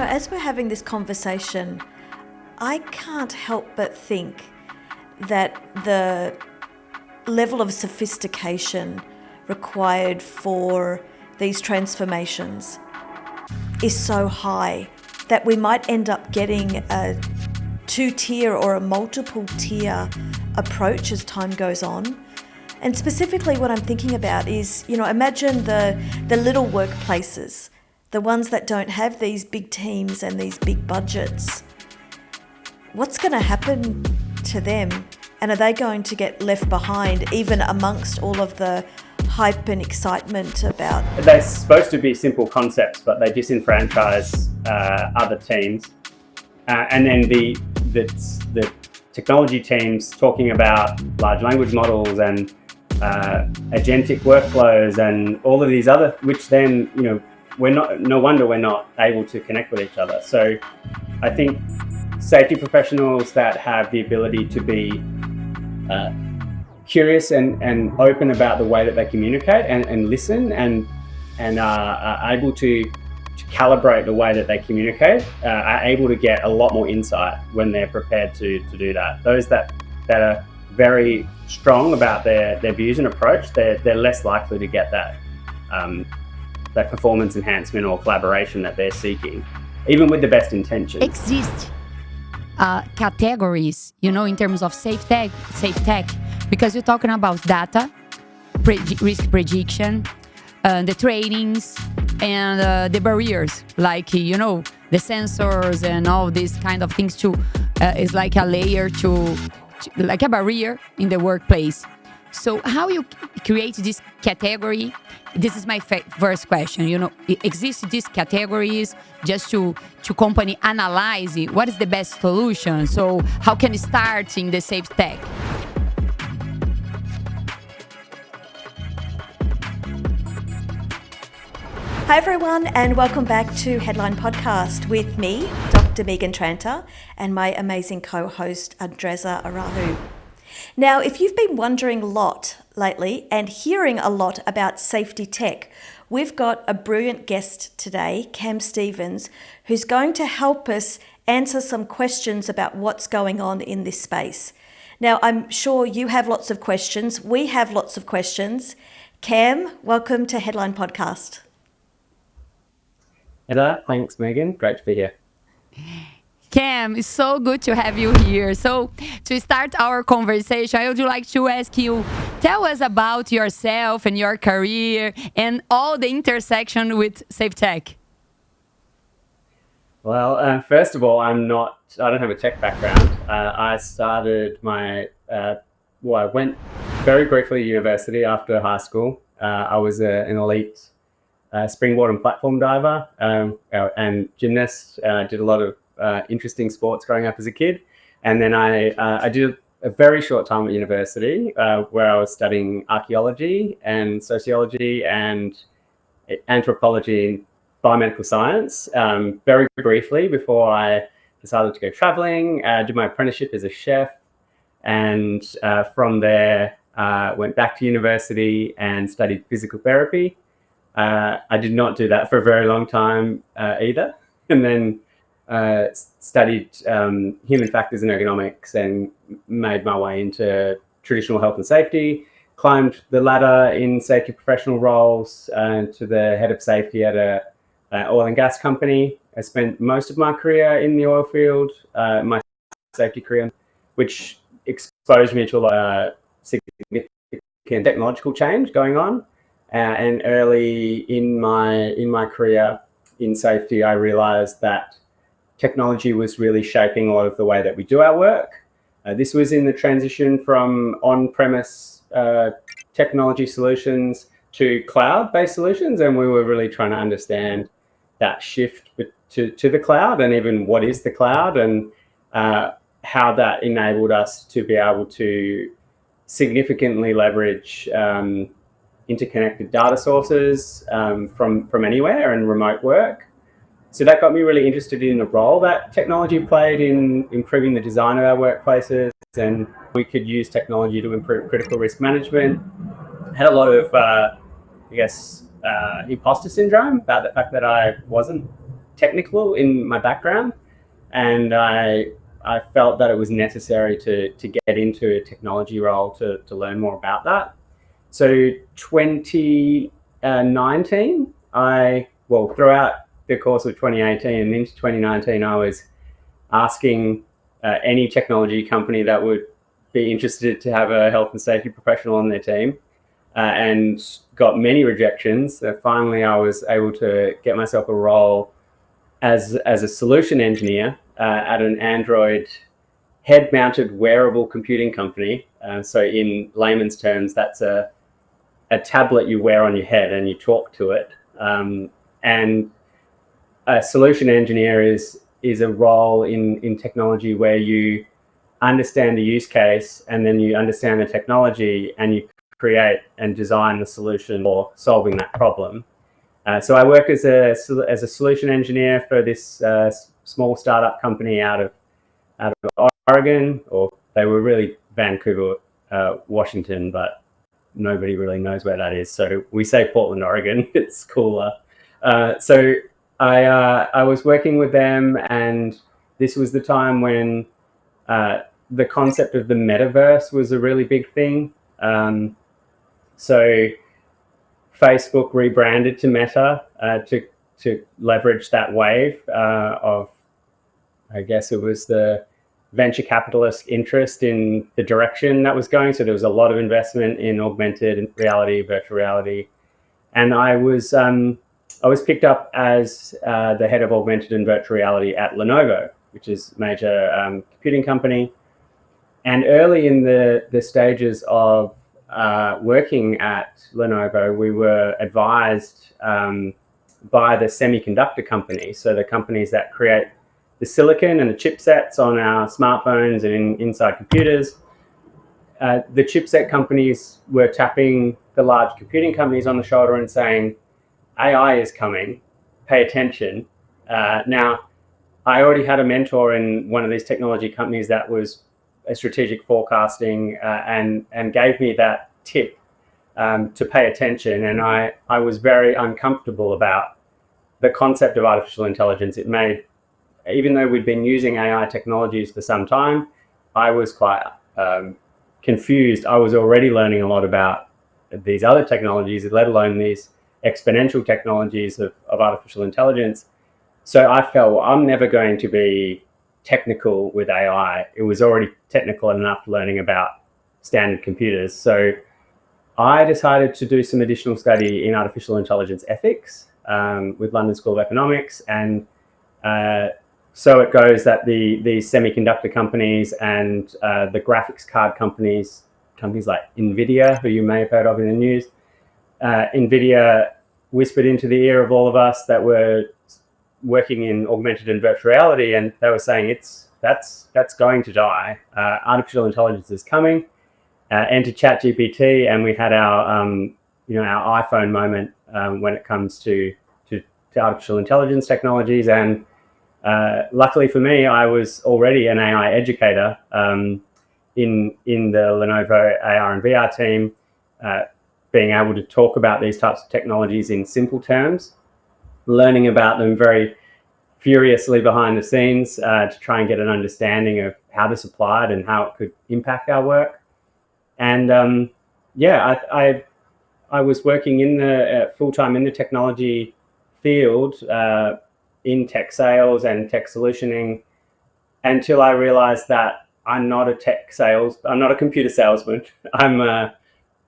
as we're having this conversation, I can't help but think that the level of sophistication required for these transformations is so high that we might end up getting a two-tier or a multiple-tier approach as time goes on. And specifically what I'm thinking about is, imagine the little workplaces, the ones that don't have these big teams and these big budgets. What's going to happen to them? And are they going to get left behind even amongst all of the hype and excitement about? They're supposed to be simple concepts, but they disenfranchise other teams. And then the technology teams talking about large language models and agentic workflows and all of these other, which then, no wonder we're not able to connect with each other. So I think safety professionals that have the ability to be curious and open about the way that they communicate and listen and are able to calibrate the way that they communicate are able to get a lot more insight when they're prepared to do that. Those that are very strong about their views and approach, they're less likely to get that performance enhancement or collaboration that they're seeking, even with the best intentions. Exist categories, in terms of safe tech, because you're talking about data, risk prediction, the trainings, and the barriers, like, the sensors and all these kind of things too, is like a layer like a barrier in the workplace. So how you create this category? This is my first question. Exist these categories just to company analyze what is the best solution? So how can you start in the safe tech? Hi everyone, and welcome back to Headline Podcast with me, Dr. Megan Tranter, and my amazing co-host, Andreza Araújo. Now, if you've been wondering a lot lately and hearing a lot about safety tech, we've got a brilliant guest today, Cam Stevens, who's going to help us answer some questions about what's going on in this space. Now, I'm sure you have lots of questions. We have lots of questions. Cam, welcome to Headline Podcast. Hello, thanks, Megan. Great to be here. Cam, it's so good to have you here. So to start our conversation, I would like to ask you, tell us about yourself and your career and all the intersection with safe tech. Well, first of all, I don't have a tech background. I started I went very briefly to university after high school. I was an elite springboard and platform diver and gymnast. Did a lot of interesting sports growing up as a kid. And then I did a very short time at university where I was studying archaeology and sociology and anthropology, biomedical science, very briefly before I decided to go traveling. Did my apprenticeship as a chef, and from there went back to university and studied physical therapy. I did not do that for a very long time either, and then studied human factors and ergonomics and made my way into traditional health and safety, climbed the ladder in safety professional roles to the head of safety at a oil and gas company. I spent most of my career in the oil field, my safety career, which exposed me to a lot of significant technological change going on. And early in my career in safety, I realized that technology was really shaping a lot of the way that we do our work. This was in the transition from on-premise technology solutions to cloud-based solutions, and we were really trying to understand that shift to the cloud, and even what is the cloud, and how that enabled us to be able to significantly leverage interconnected data sources from anywhere and remote work. So that got me really interested in the role that technology played in improving the design of our workplaces, and we could use technology to improve critical risk management. Had a lot of, imposter syndrome about the fact that I wasn't technical in my background, and I felt that it was necessary to get into a technology role to learn more about that. So 2019, throughout the course of 2018 and into 2019, I was asking any technology company that would be interested to have a health and safety professional on their team, and got many rejections. Finally, I was able to get myself a role as a solution engineer at an Android head-mounted wearable computing company. So in layman's terms, that's a tablet you wear on your head and you talk to it. And a solution engineer is a role in technology where you understand the use case and then you understand the technology and you create and design the solution for solving that problem. So I work as a solution engineer for this small startup company out of Oregon, or they were really Vancouver, Washington, but nobody really knows where that is. So we say Portland, Oregon. It's cooler. So I was working with them, and this was the time when the concept of the metaverse was a really big thing. So Facebook rebranded to Meta to leverage that wave of, I guess it was the venture capitalist interest in the direction that was going. So there was a lot of investment in augmented reality, virtual reality, and I was picked up as the head of augmented and virtual reality at Lenovo, which is a major computing company. And early in the stages of working at Lenovo, we were advised by the semiconductor companies, so the companies that create the silicon and the chipsets on our smartphones and inside computers. The chipset companies were tapping the large computing companies on the shoulder and saying, AI is coming, pay attention. Now, I already had a mentor in one of these technology companies that was a strategic forecasting and gave me that tip to pay attention. And I was very uncomfortable about the concept of artificial intelligence. It made, even though we'd been using AI technologies for some time, I was quite confused. I was already learning a lot about these other technologies, let alone these exponential technologies of artificial intelligence. So I felt, well, I'm never going to be technical with AI. It was already technical enough learning about standard computers. So I decided to do some additional study in artificial intelligence ethics with London School of Economics. And so it goes that the semiconductor companies and the graphics card companies like NVIDIA, who you may have heard of in the news, NVIDIA whispered into the ear of all of us that were working in augmented and virtual reality, and they were saying that's going to die. Artificial intelligence is coming. Enter ChatGPT, and we had our our iPhone moment when it comes to artificial intelligence technologies. And luckily for me, I was already an AI educator in the Lenovo AR and VR team, being able to talk about these types of technologies in simple terms, learning about them very furiously behind the scenes to try and get an understanding of how this applied and how it could impact our work. And I was working in the full-time in the technology field in tech sales and tech solutioning until I realized that I'm not a computer salesman.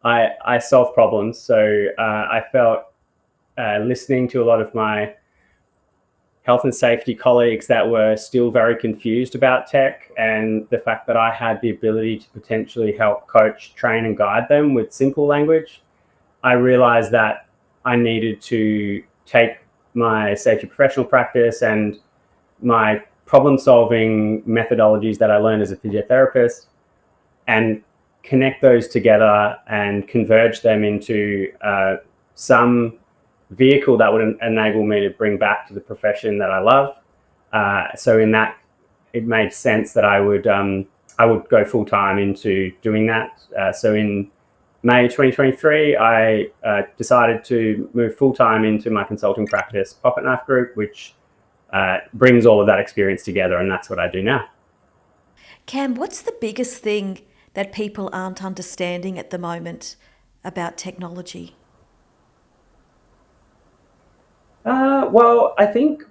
I solve problems. So I felt listening to a lot of my health and safety colleagues that were still very confused about tech, and the fact that I had the ability to potentially help coach, train, and guide them with simple language, I realized that I needed to take my safety professional practice and my problem-solving methodologies that I learned as a physiotherapist and connect those together and converge them into some vehicle that would enable me to bring back to the profession that I love. So in that, it made sense that I would go full-time into doing that. So in May 2023, I decided to move full-time into my consulting practice, Pocket Knife Group, which brings all of that experience together, and that's what I do now. Cam, what's the biggest thing that people aren't understanding at the moment about technology? Well, I think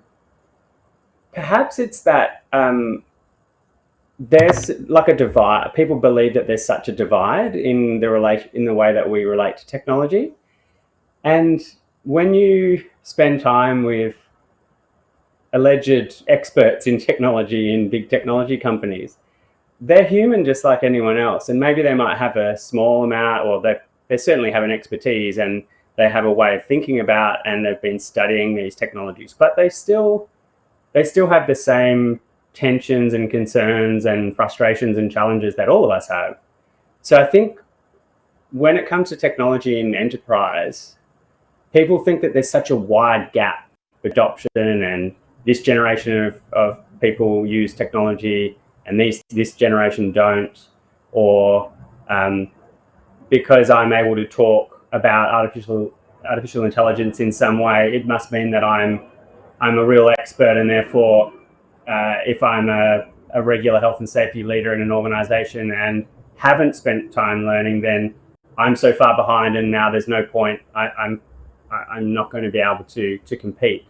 perhaps it's that there's like a divide. People believe that there's such a divide in the way that we relate to technology. And when you spend time with alleged experts in technology in big technology companies, they're human just like anyone else. And maybe they might have a small amount, or they certainly have an expertise and they have a way of thinking about, and they've been studying these technologies, but they still have the same tensions and concerns and frustrations and challenges that all of us have. So I think when it comes to technology in enterprise, people think that there's such a wide gap for adoption, and this generation of people use technology and this generation don't, or because I'm able to talk about artificial intelligence in some way, it must mean that I'm a real expert, and therefore if I'm a regular health and safety leader in an organization and haven't spent time learning, then I'm so far behind, and now there's no point. I'm not going to be able to compete.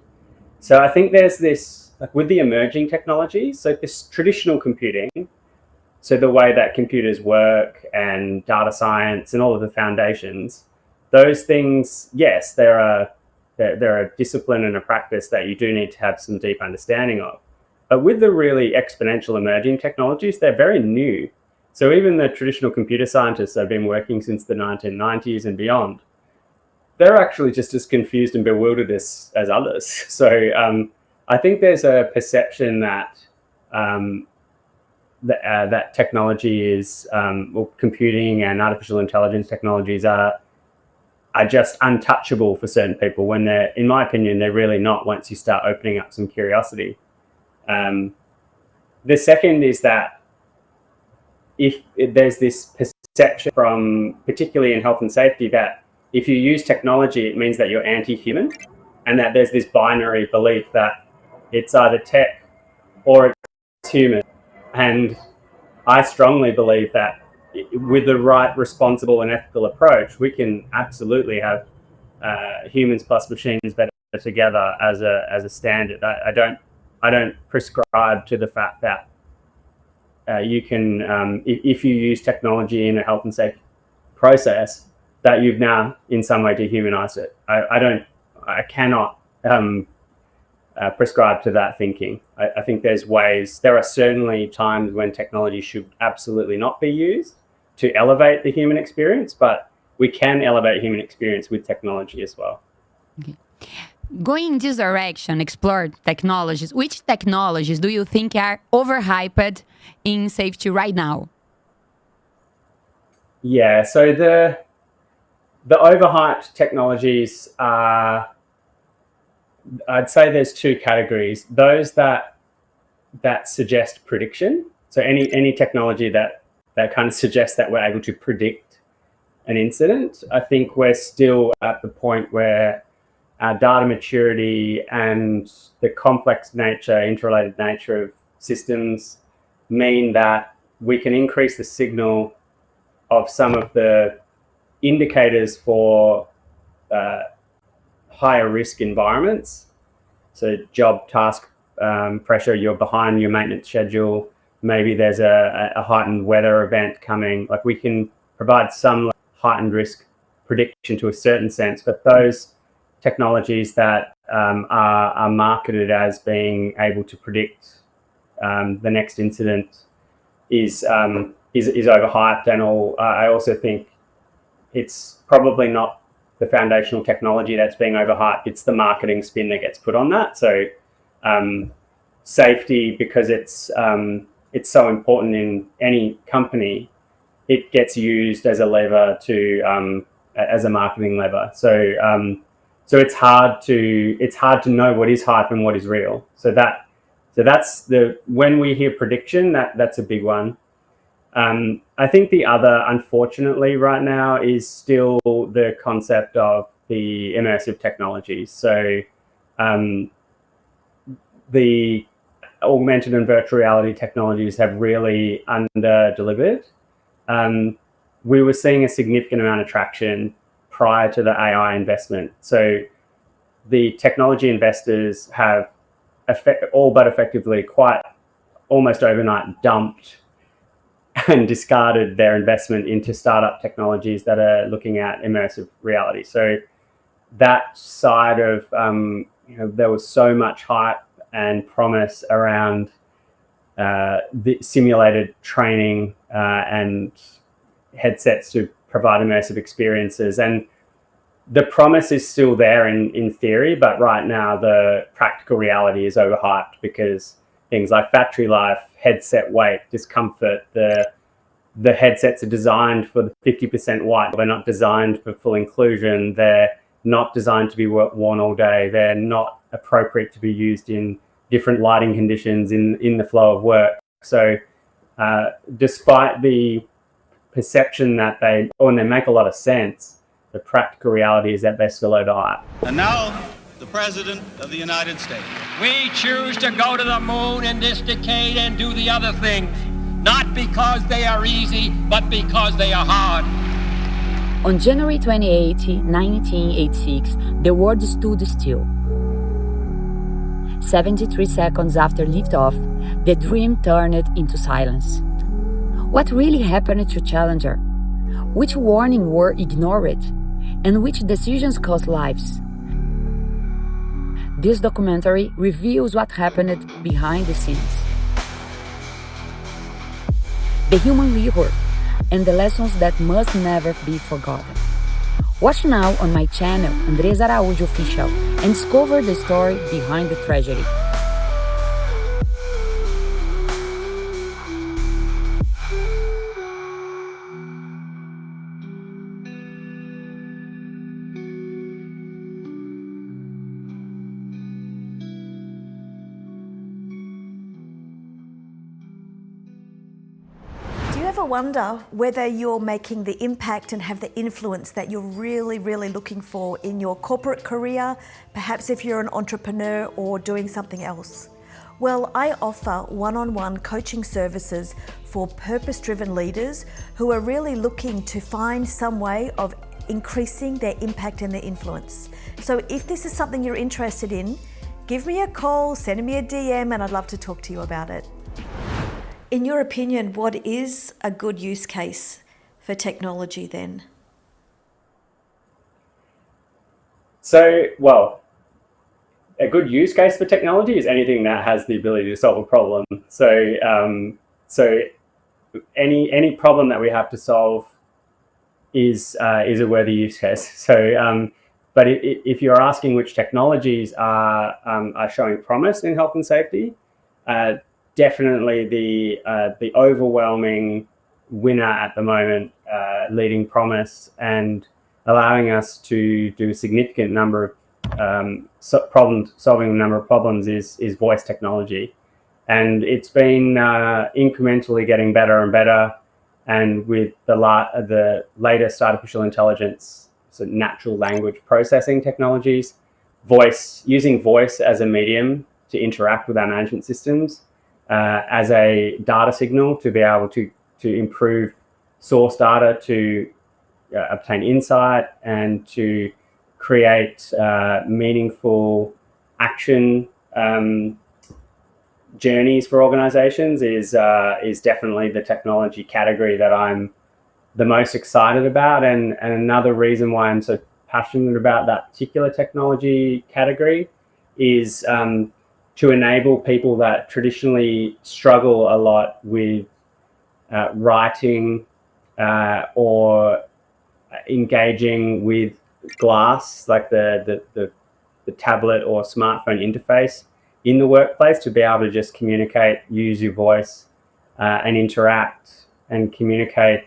So I think there's this, like with the emerging technologies, so this traditional computing, so the way that computers work and data science and all of the foundations, those things, yes, they're a discipline and a practice that you do need to have some deep understanding of. But with the really exponential emerging technologies, they're very new. So even the traditional computer scientists that have been working since the 1990s and beyond, they're actually just as confused and bewildered as others. So I think there's a perception that that technology is, computing and artificial intelligence technologies are just untouchable for certain people, when they're, in my opinion, they're really not, once you start opening up some curiosity. The second is that if there's this perception from, particularly in health and safety, that if you use technology, it means that you're anti-human, and that there's this binary belief that it's either tech or it's human. And I strongly believe that with the right, responsible and ethical approach, we can absolutely have humans plus machines better together as a standard. I don't prescribe to the fact that you can, if you use technology in a health and safety process, that you've now in some way dehumanized it. I cannot prescribe to that thinking. I think there are certainly times when technology should absolutely not be used to elevate the human experience, but we can elevate human experience with technology as well. Okay. Going in this direction, explore technologies. Which technologies do you think are overhyped in safety right now? Yeah, so the overhyped technologies are, I'd say there's two categories. Those that suggest prediction. So any technology that kind of suggests that we're able to predict an incident. I think we're still at the point where our data maturity and the complex nature, interrelated nature of systems mean that we can increase the signal of some of the indicators for higher risk environments. So job, task, pressure, you're behind your maintenance schedule, maybe there's a heightened weather event coming. Like, we can provide some heightened risk prediction to a certain sense, but those technologies that are marketed as being able to predict the next incident is overhyped, and I also think it's probably not the foundational technology that's being overhyped, it's the marketing spin that gets put on that. So safety, because it's so important in any company, it gets used as a lever to as a marketing lever. So it's hard to know what is hype and what is real. So that's when we hear prediction, that's a big one. I think the other, unfortunately, right now is still the concept of the immersive technologies. So the augmented and virtual reality technologies have really under-delivered. We were seeing a significant amount of traction prior to the AI investment. So the technology investors have all but effectively quite almost overnight dumped and discarded their investment into startup technologies that are looking at immersive reality. So that side of, there was so much hype and promise around the simulated training and headsets to provide immersive experiences. And the promise is still there in theory, but right now the practical reality is overhyped because things like battery life, headset weight, discomfort, the headsets are designed for the 50% white. They're not designed for full inclusion. They're not designed to be worn all day. They're not appropriate to be used in different lighting conditions in the flow of work. So despite the perception that they make a lot of sense, the practical reality is that they're still overhyped. And now, the President of the United States. We choose to go to the moon in this decade and do the other things, not because they are easy, but because they are hard. On January 28, 1986, the world stood still. 73 seconds after liftoff, the dream turned into silence. What really happened to Challenger? Which warnings were ignored? And which decisions cost lives? This documentary reveals what happened behind the scenes. The human error and the lessons that must never be forgotten. Watch now on my channel, Andreza Araújo Official, and discover the story behind the tragedy. Do you ever wonder whether you're making the impact and have the influence that you're really, really looking for in your corporate career, perhaps if you're an entrepreneur or doing something else? Well, I offer one-on-one coaching services for purpose-driven leaders who are really looking to find some way of increasing their impact and their influence. So if this is something you're interested in, give me a call, send me a DM, and I'd love to talk to you about it. In your opinion, what is a good use case for technology then? So, well, a good use case for technology is anything that has the ability to solve a problem. So, any problem that we have to solve is a worthy use case. So, but if you're asking which technologies are showing promise in health and safety, definitely the overwhelming winner at the moment, leading promise and allowing us to do a significant number of solving a number of problems is voice technology. And it's been incrementally getting better and better. And with the latest artificial intelligence, so natural language processing technologies, using voice as a medium to interact with our management systems, as a data signal to be able to improve source data, to obtain insight and to create meaningful action journeys for organizations is definitely the technology category that I'm the most excited about. And another reason why I'm so passionate about that particular technology category is to enable people that traditionally struggle a lot with writing or engaging with glass, like the tablet or smartphone interface in the workplace, to be able to just communicate, use your voice and interact and communicate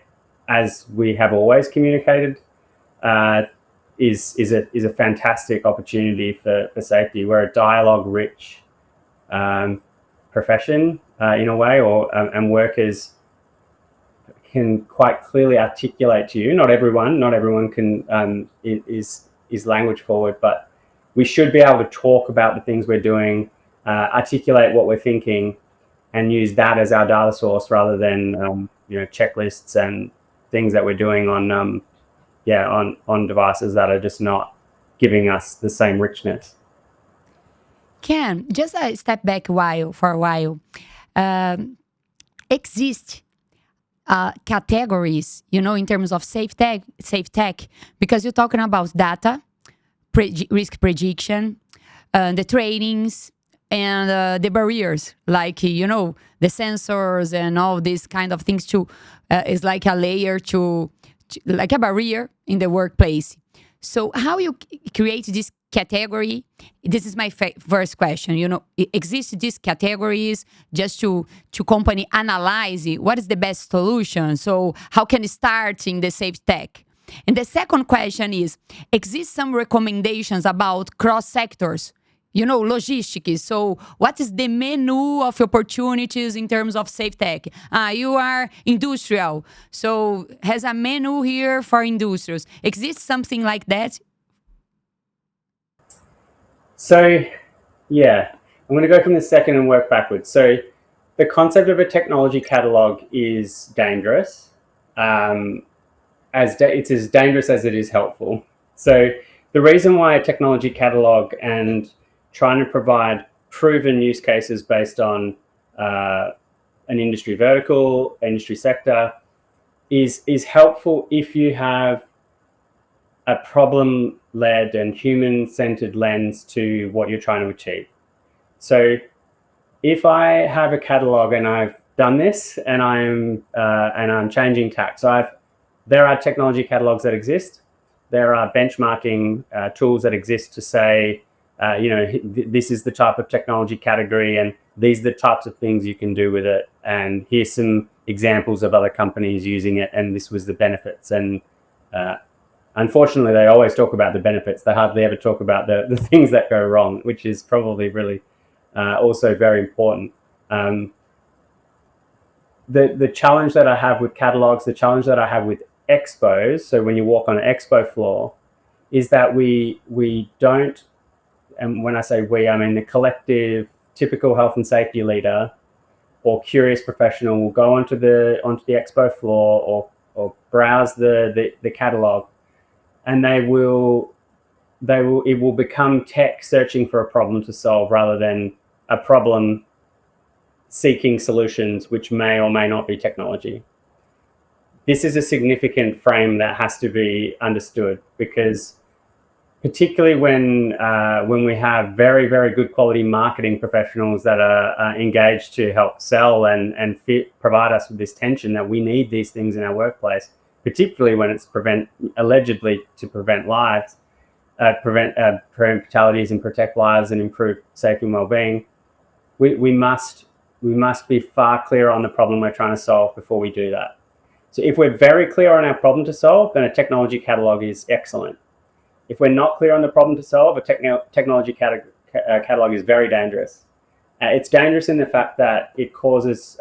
as we have always communicated, is a fantastic opportunity for safety. We're a dialogue-rich profession in a way, and workers can quite clearly articulate to you. Not everyone can is language forward, but we should be able to talk about the things we're doing articulate what we're thinking, and use that as our data source rather than checklists and things that we're doing on devices that are just not giving us the same richness. Ken, just a step back for a while. Exist categories, in terms of safe tech, because you're talking about data, risk prediction, the trainings, and the barriers, like the sensors and all these kind of things. Is like a layer like a barrier in the workplace. So how you create this category? This is my first question. Exist these categories just to company analyze what is the best solution? So how can it start in the safe tech? And the second question is, exist some recommendations about cross sectors? Logistics. So what is the menu of opportunities in terms of safe tech? You are industrial, so has a menu here for industrials. Exists something like that? So, yeah, I'm going to go from the second and work backwards. So the concept of a technology catalog is dangerous. It's as dangerous as it is helpful. So the reason why a technology catalog and trying to provide proven use cases based on an industry vertical, industry sector, is helpful if you have a problem-led and human-centered lens to what you're trying to achieve. So if I have a catalog and I've done this and I'm changing tack, there are technology catalogs that exist. There are benchmarking tools that exist to say, this is the type of technology category and these are the types of things you can do with it. And here's some examples of other companies using it, and this was the benefits. And unfortunately, they always talk about the benefits. They hardly ever talk about the things that go wrong, which is probably really also very important. The challenge that I have with catalogs, the challenge that I have with expos, so when you walk on an expo floor, is that we don't, and when I say we, I mean the collective, typical health and safety leader or curious professional will go onto the expo floor or browse the catalog, and it will become tech searching for a problem to solve rather than a problem seeking solutions which may or may not be technology. This is a significant frame that has to be understood, because particularly when we have very, very good quality marketing professionals that are engaged to help sell and provide us with this tension that we need these things in our workplace, particularly when it's allegedly to prevent lives, prevent fatalities and protect lives and improve safety and well-being. We must be far clearer on the problem we're trying to solve before we do that. So if we're very clear on our problem to solve, then a technology catalog is excellent. If we're not clear on the problem to solve, a technology catalog is very dangerous. It's dangerous in the fact that it causes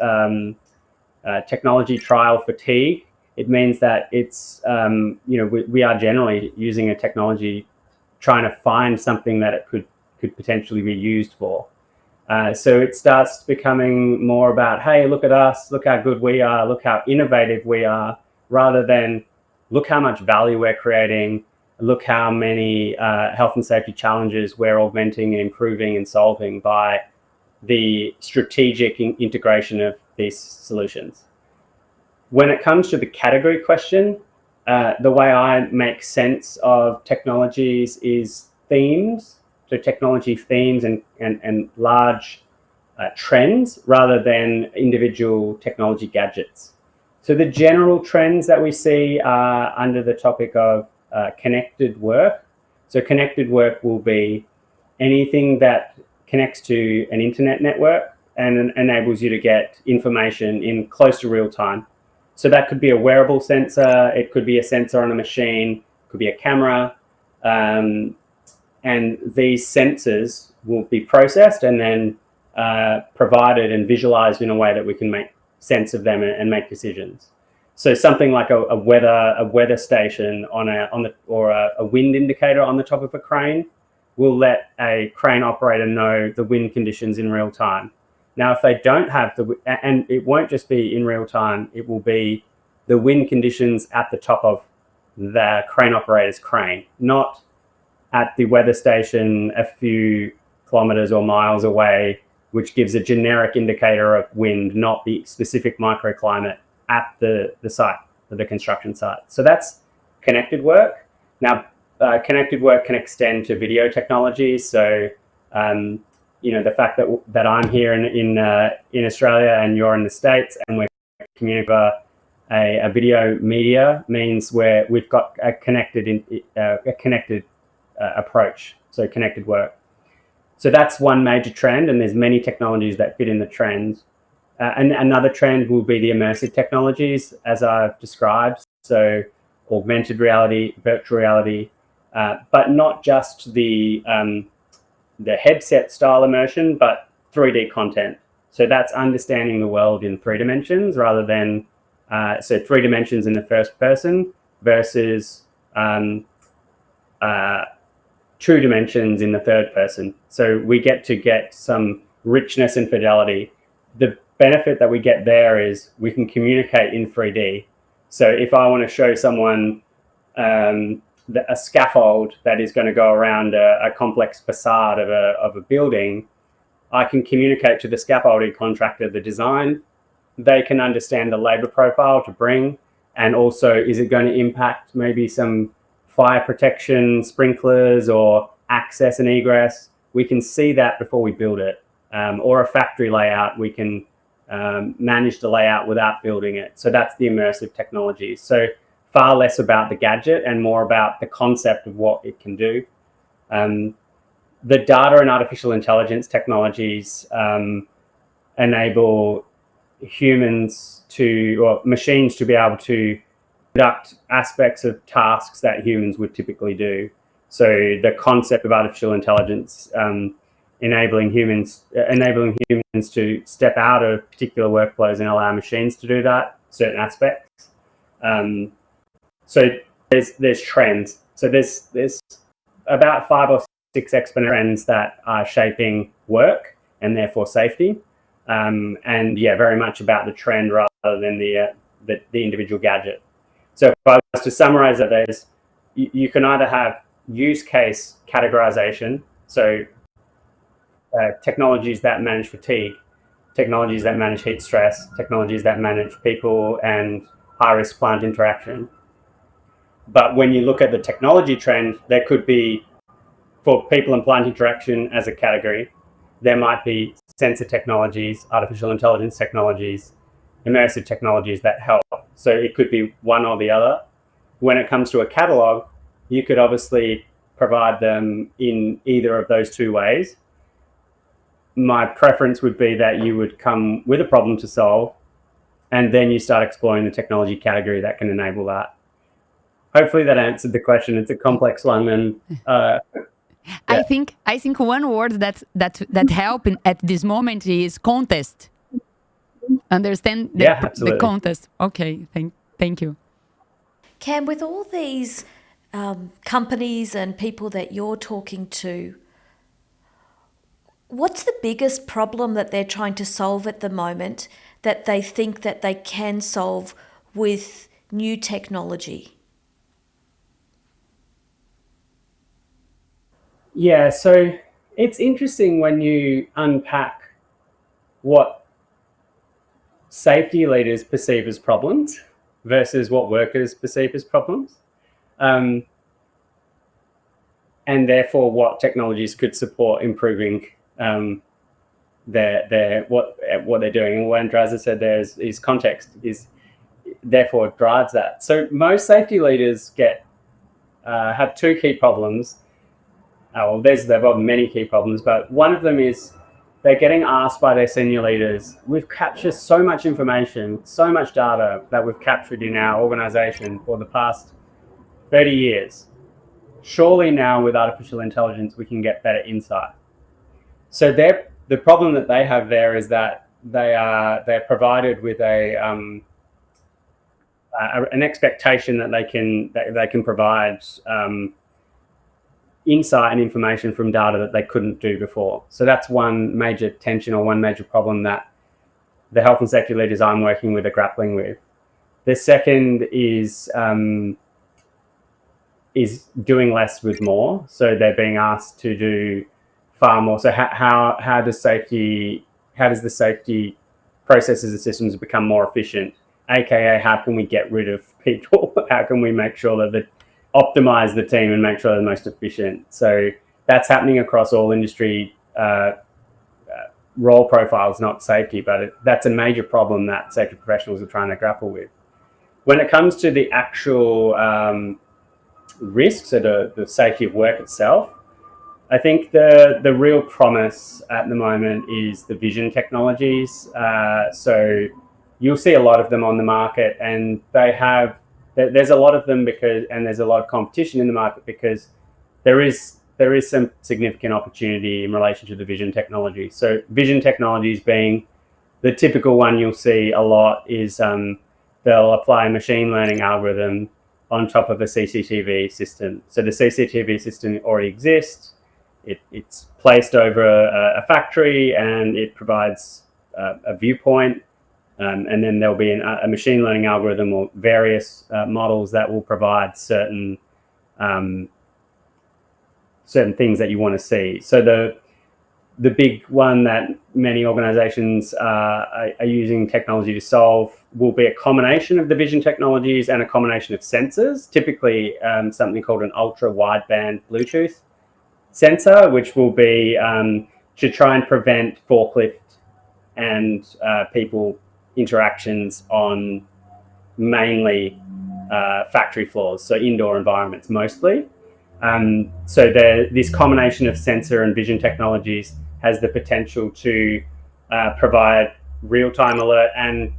technology trial fatigue. It means that it's, we are generally using a technology trying to find something that it could potentially be used for. So it starts becoming more about, hey, look at us, look how good we are, look how innovative we are, rather than look how much value we're creating, look how many health and safety challenges we're augmenting, improving and solving by the strategic integration of these solutions. When it comes to the category question, the way I make sense of technologies is themes. So technology themes and large trends rather than individual technology gadgets. So the general trends that we see are under the topic of connected work. So connected work will be anything that connects to an internet network and enables you to get information in close to real time. So that could be a wearable sensor, it could be a sensor on a machine, it could be a camera, and these sensors will be processed and then provided and visualized in a way that we can make sense of them and make decisions. So something like a weather station or a wind indicator on the top of a crane will let a crane operator know the wind conditions in real time. Now, if they don't have and it won't just be in real time, it will be the wind conditions at the top of the crane operator's crane, not at the weather station a few kilometers or miles away, which gives a generic indicator of wind, not the specific microclimate at the site, the construction site. So that's connected work. Now, connected work can extend to video technology. So, the fact that I'm here in Australia and you're in the States and we're communicating a video media means we've got a connected approach. So connected work. So that's one major trend, and there's many technologies that fit in the trends. And another trend will be the immersive technologies, as I've described. So augmented reality, virtual reality, but not just the headset style immersion, but 3D content. So that's understanding the world in 3 dimensions rather than, 3 dimensions in the first person versus 2 dimensions in the third person. So we get some richness and fidelity. The benefit that we get there is we can communicate in 3D. So if I want to show someone a scaffold that is going to go around a complex facade of a building, I can communicate to the scaffolding contractor the design. They can understand the labor profile to bring, and also is it going to impact maybe some fire protection, sprinklers, or access and egress. We can see that before we build it. Or a factory layout, we can manage the layout without building it. So that's the immersive technology. So far less about the gadget and more about the concept of what it can do. The data and artificial intelligence technologies enable machines to be able to conduct aspects of tasks that humans would typically do. So the concept of artificial intelligence enabling humans to step out of particular workflows and allow machines to do that, certain aspects. So there's trends. So there's about 5 or 6 exponential trends that are shaping work and therefore safety. And very much about the trend rather than the individual gadget. So if I was to summarize it, you can either have use case categorization, so technologies that manage fatigue, technologies that manage heat stress, technologies that manage people and high-risk plant interaction. But when you look at the technology trend, there could be, for people and plant interaction as a category, there might be sensor technologies, artificial intelligence technologies, immersive technologies that help. So it could be one or the other. When it comes to a catalog, you could obviously provide them in either of those 2 ways. My preference would be that you would come with a problem to solve, and then you start exploring the technology category that can enable that. Hopefully that answered the question. It's a complex one, and I think one word that help at this moment is contest. Understand the contest. Okay, thank you. Cam, with all these companies and people that you're talking to, what's the biggest problem that they're trying to solve at the moment that they think that they can solve with new technology? Yeah, so it's interesting when you unpack what safety leaders perceive as problems versus what workers perceive as problems, and therefore what technologies could support improving what they're doing. And what Andreza said there is context is therefore drives that. So most safety leaders have 2 key problems. They've got many key problems, but one of them is they're getting asked by their senior leaders, we've captured so much information, so much data that we've captured in our organization for the past 30 years. Surely now with artificial intelligence, we can get better insight. So the problem that they have there is that they're provided with an expectation that they can provide insight and information from data that they couldn't do before. So that's one major tension or one major problem that the health and safety leaders I'm working with are grappling with. The second is doing less with more. So they're being asked to do far more. So how does the safety processes and systems become more efficient? AKA, how can we get rid of people? How can we make sure that optimize the team and make sure they're the most efficient? So that's happening across all industry role profiles, not safety, but that's a major problem that safety professionals are trying to grapple with. When it comes to the actual risks of the safety of work itself, I think the real promise at the moment is the vision technologies. So you'll see a lot of them on the market, and there's a lot of them and there's a lot of competition in the market because there is some significant opportunity in relation to the vision technology. So vision technologies being the typical one you'll see a lot is they'll apply a machine learning algorithm on top of a CCTV system. So the CCTV system already exists. It's placed over a factory and it provides a viewpoint. And then there'll be a machine learning algorithm or various models that will provide certain things that you want to see. So the big one that many organizations are using technology to solve will be a combination of the vision technologies and a combination of sensors, typically something called an ultra wideband Bluetooth sensor, which will be to try and prevent forklift and people interactions on mainly factory floors, so indoor environments mostly. So this combination of sensor and vision technologies has the potential to provide real-time alert and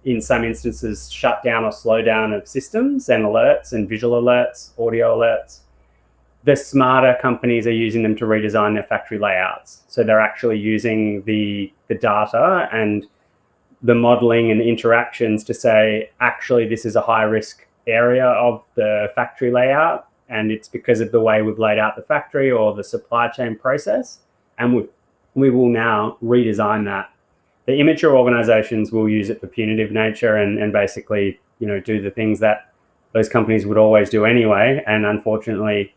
in some instances shut down or slow down of systems and alerts and visual alerts, audio alerts. The smarter companies are using them to redesign their factory layouts. So they're actually using the data and the modeling and the interactions to say, actually, this is a high risk area of the factory layout, and it's because of the way we've laid out the factory or the supply chain process, and we will now redesign that. The immature organizations will use it for punitive nature and basically, do the things that those companies would always do anyway, and unfortunately,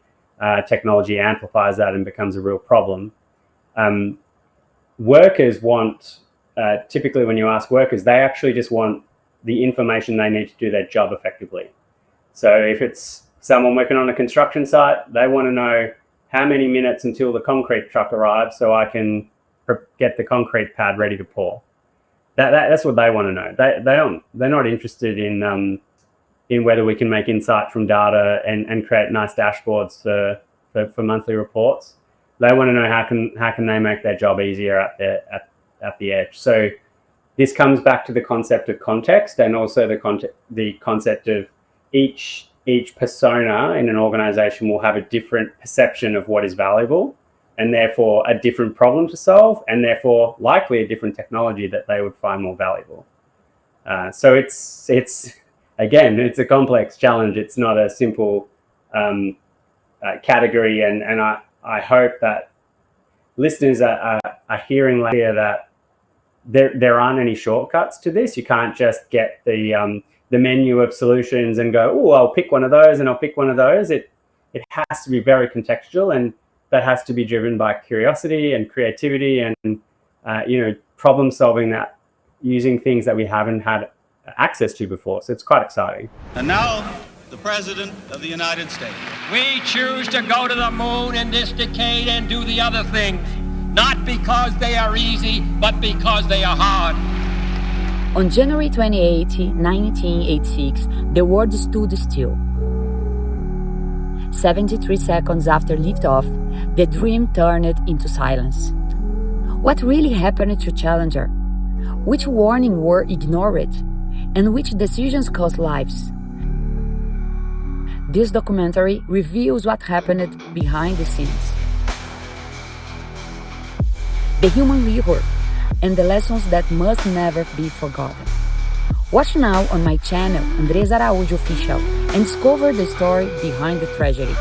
technology amplifies that and becomes a real problem. Workers want, typically when you ask workers, they actually just want the information they need to do their job effectively. So if it's someone working on a construction site, they want to know how many minutes until the concrete truck arrives so I can get the concrete pad ready to pour. That's what they want to know. They're not interested in whether we can make insight from data and create nice dashboards for monthly reports. They want to know how can they make their job easier at the edge. So this comes back to the concept of context and also the concept of each persona in an organization will have a different perception of what is valuable and therefore a different problem to solve and therefore likely a different technology that they would find more valuable. So it's again, it's a complex challenge. It's not a simple category, and I hope that listeners are hearing here that there aren't any shortcuts to this. You can't just get the menu of solutions and go, oh, I'll pick one of those and I'll pick one of those. It has to be very contextual, and that has to be driven by curiosity and creativity and problem solving, that using things that we haven't had access to before. So it's quite exciting. And now, the President of the United States. We choose to go to the moon in this decade and do the other things, not because they are easy, but because they are hard. On January 28, 1986, the world stood still. 73 seconds after liftoff, the dream turned into silence. What really happened to Challenger? Which warnings were ignored? And which decisions cost lives? This documentary reveals what happened behind the scenes. The human error and the lessons that must never be forgotten. Watch now on my channel, Andreza Araújo Official, and discover the story behind the tragedy.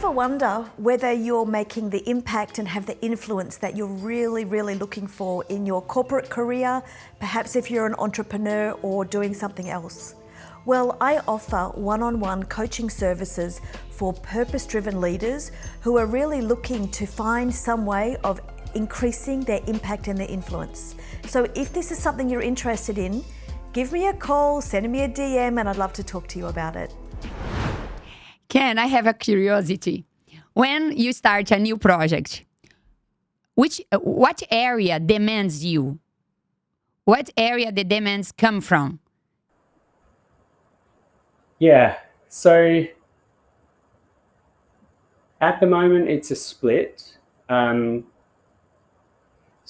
ever wonder whether you're making the impact and have the influence that you're really, really looking for in your corporate career, perhaps if you're an entrepreneur or doing something else? Well, I offer one-on-one coaching services for purpose-driven leaders who are really looking to find some way of increasing their impact and their influence. So if this is something you're interested in, give me a call, send me a DM, and I'd love to talk to you about it. Ken, I have a curiosity. When you start a new project, what area demands you? What area the demands come from? Yeah, so at the moment it's a split. So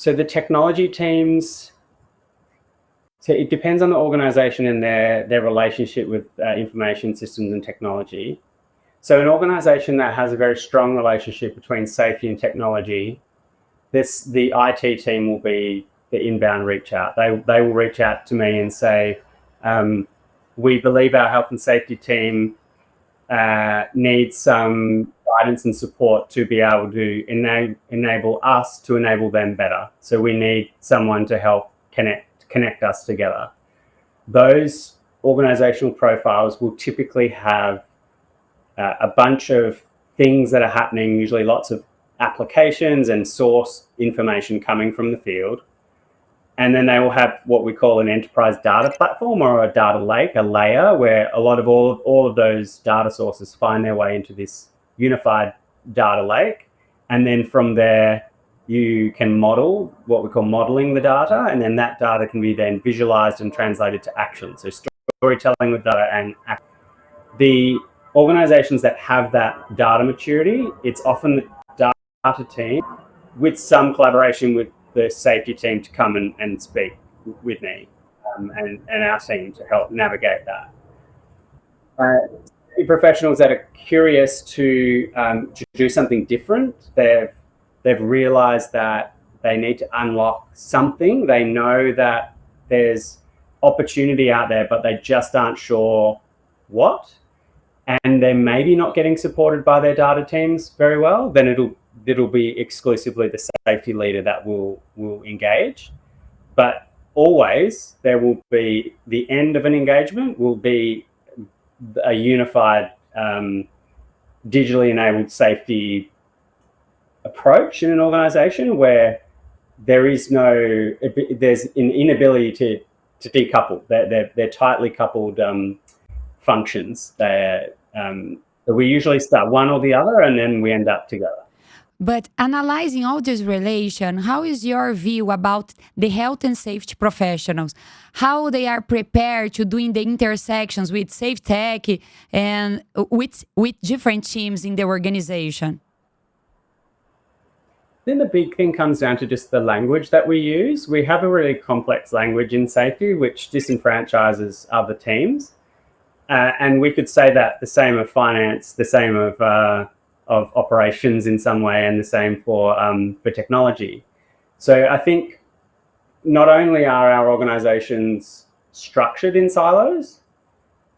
the technology teams, so it depends on the organization and their relationship with information systems and technology. So an organization that has a very strong relationship between safety and technology, the IT team will be the inbound reach out. They will reach out to me and say, we believe our health and safety team needs some guidance and support to be able to enable us to enable them better. So we need someone to help connect us together. Those organizational profiles will typically have a bunch of things that are happening, usually lots of applications and source information coming from the field. And then they will have what we call an enterprise data platform or a data lake, a layer where a lot of all of those data sources find their way into this unified data lake. And then from there, you can model what we call modeling the data. And then that data can be then visualized and translated to action. So storytelling with data and action. The organizations that have that data maturity, it's often the data team with some collaboration with the safety team to come and speak with me and our team to help navigate that. Professionals that are curious to do something different, they've realized that they need to unlock something. They know that there's opportunity out there, but they just aren't sure what. And they're maybe not getting supported by their data teams very well, then it'll be exclusively the safety leader that will engage. But always there will be the end of an engagement will be a unified digitally enabled safety approach in an organization where there's an inability to decouple. They're tightly coupled functions. We usually start one or the other and then we end up together. But analyzing all this relation, how is your view about the health and safety professionals? How they are prepared to doing the intersections with safe tech and with different teams in the organization? Then the big thing comes down to just the language that we use. We have a really complex language in safety, which disenfranchises other teams. And we could say that the same of finance, the same of operations in some way, and the same for technology. So I think not only are our organizations structured in silos,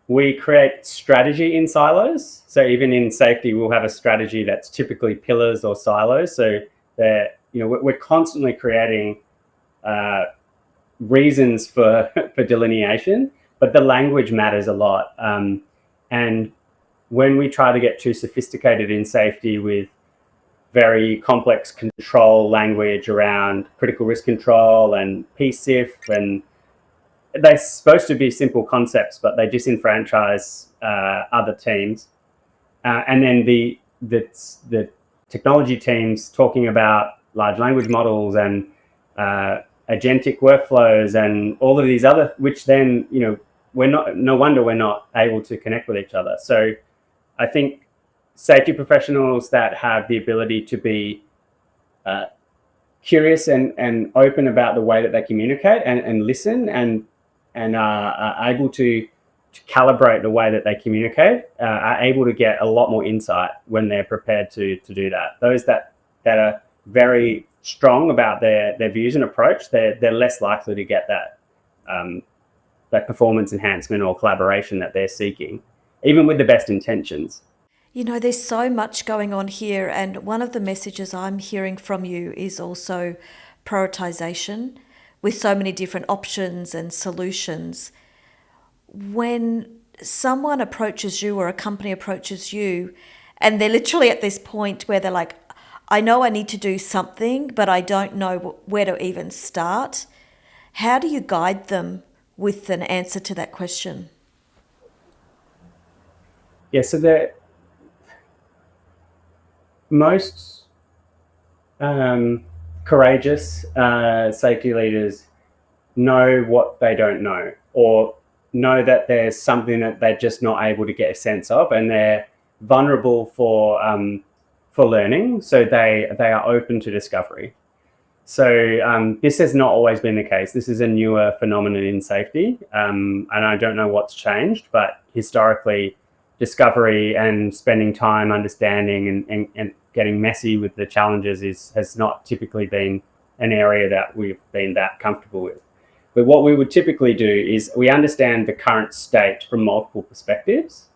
we create strategy in silos. So even in safety, we'll have a strategy that's typically pillars or silos. So we're constantly creating reasons for delineation. But the language matters a lot. And when we try to get too sophisticated in safety with very complex control language around critical risk control and PSIF, and they're supposed to be simple concepts, but they disenfranchise other teams. And then the technology teams talking about large language models and agentic workflows and all of these other, which then, no wonder we're not able to connect with each other. So I think safety professionals that have the ability to be curious and open about the way that they communicate and listen and are able to calibrate the way that they communicate are able to get a lot more insight when they're prepared to do that. Those that are very strong about their views and approach, they're less likely to get that performance enhancement or collaboration that they're seeking, even with the best intentions. There's so much going on here, and one of the messages I'm hearing from you is also prioritization with so many different options and solutions. When someone approaches you or a company approaches you, and they're literally at this point where they're like, I know I need to do something, but I don't know where to even start, how do you guide them with an answer to that question? Yeah, so most courageous safety leaders know what they don't know, or know that there's something that they're just not able to get a sense of, and they're vulnerable for learning. So they are open to discovery. So this has not always been the case. This is a newer phenomenon in safety, and I don't know what's changed, but historically, discovery and spending time understanding and getting messy with the challenges has not typically been an area that we've been that comfortable with. But what we would typically do is we understand the current state from multiple perspectives,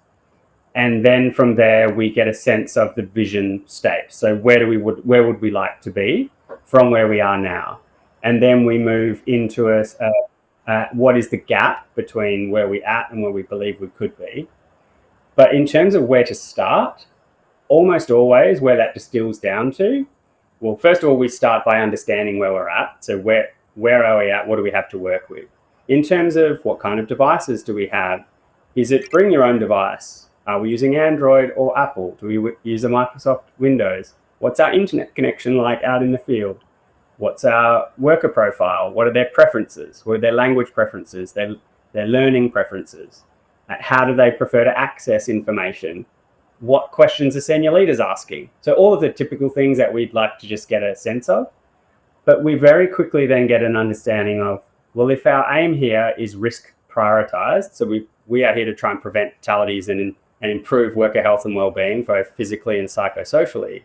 and then from there we get a sense of the vision state. So where would we like to be from where we are now, and then we move into what is the gap between where we're at and where we believe we could be. But in terms of where to start, almost always where that distills down to, well, first of all, we start by understanding where we're at. So where are we at? What do we have to work with? In terms of what kind of devices do we have? Is it bring your own device? Are we using Android or Apple? Do we use a Microsoft Windows? What's our internet connection like out in the field? What's our worker profile? What are their preferences? What are their language preferences? Their learning preferences? How do they prefer to access information? What questions are senior leaders asking? So all of the typical things that we'd like to just get a sense of. But we very quickly then get an understanding of, well, if our aim here is risk prioritized, so we are here to try and prevent fatalities and improve worker health and well-being, both physically and psychosocially,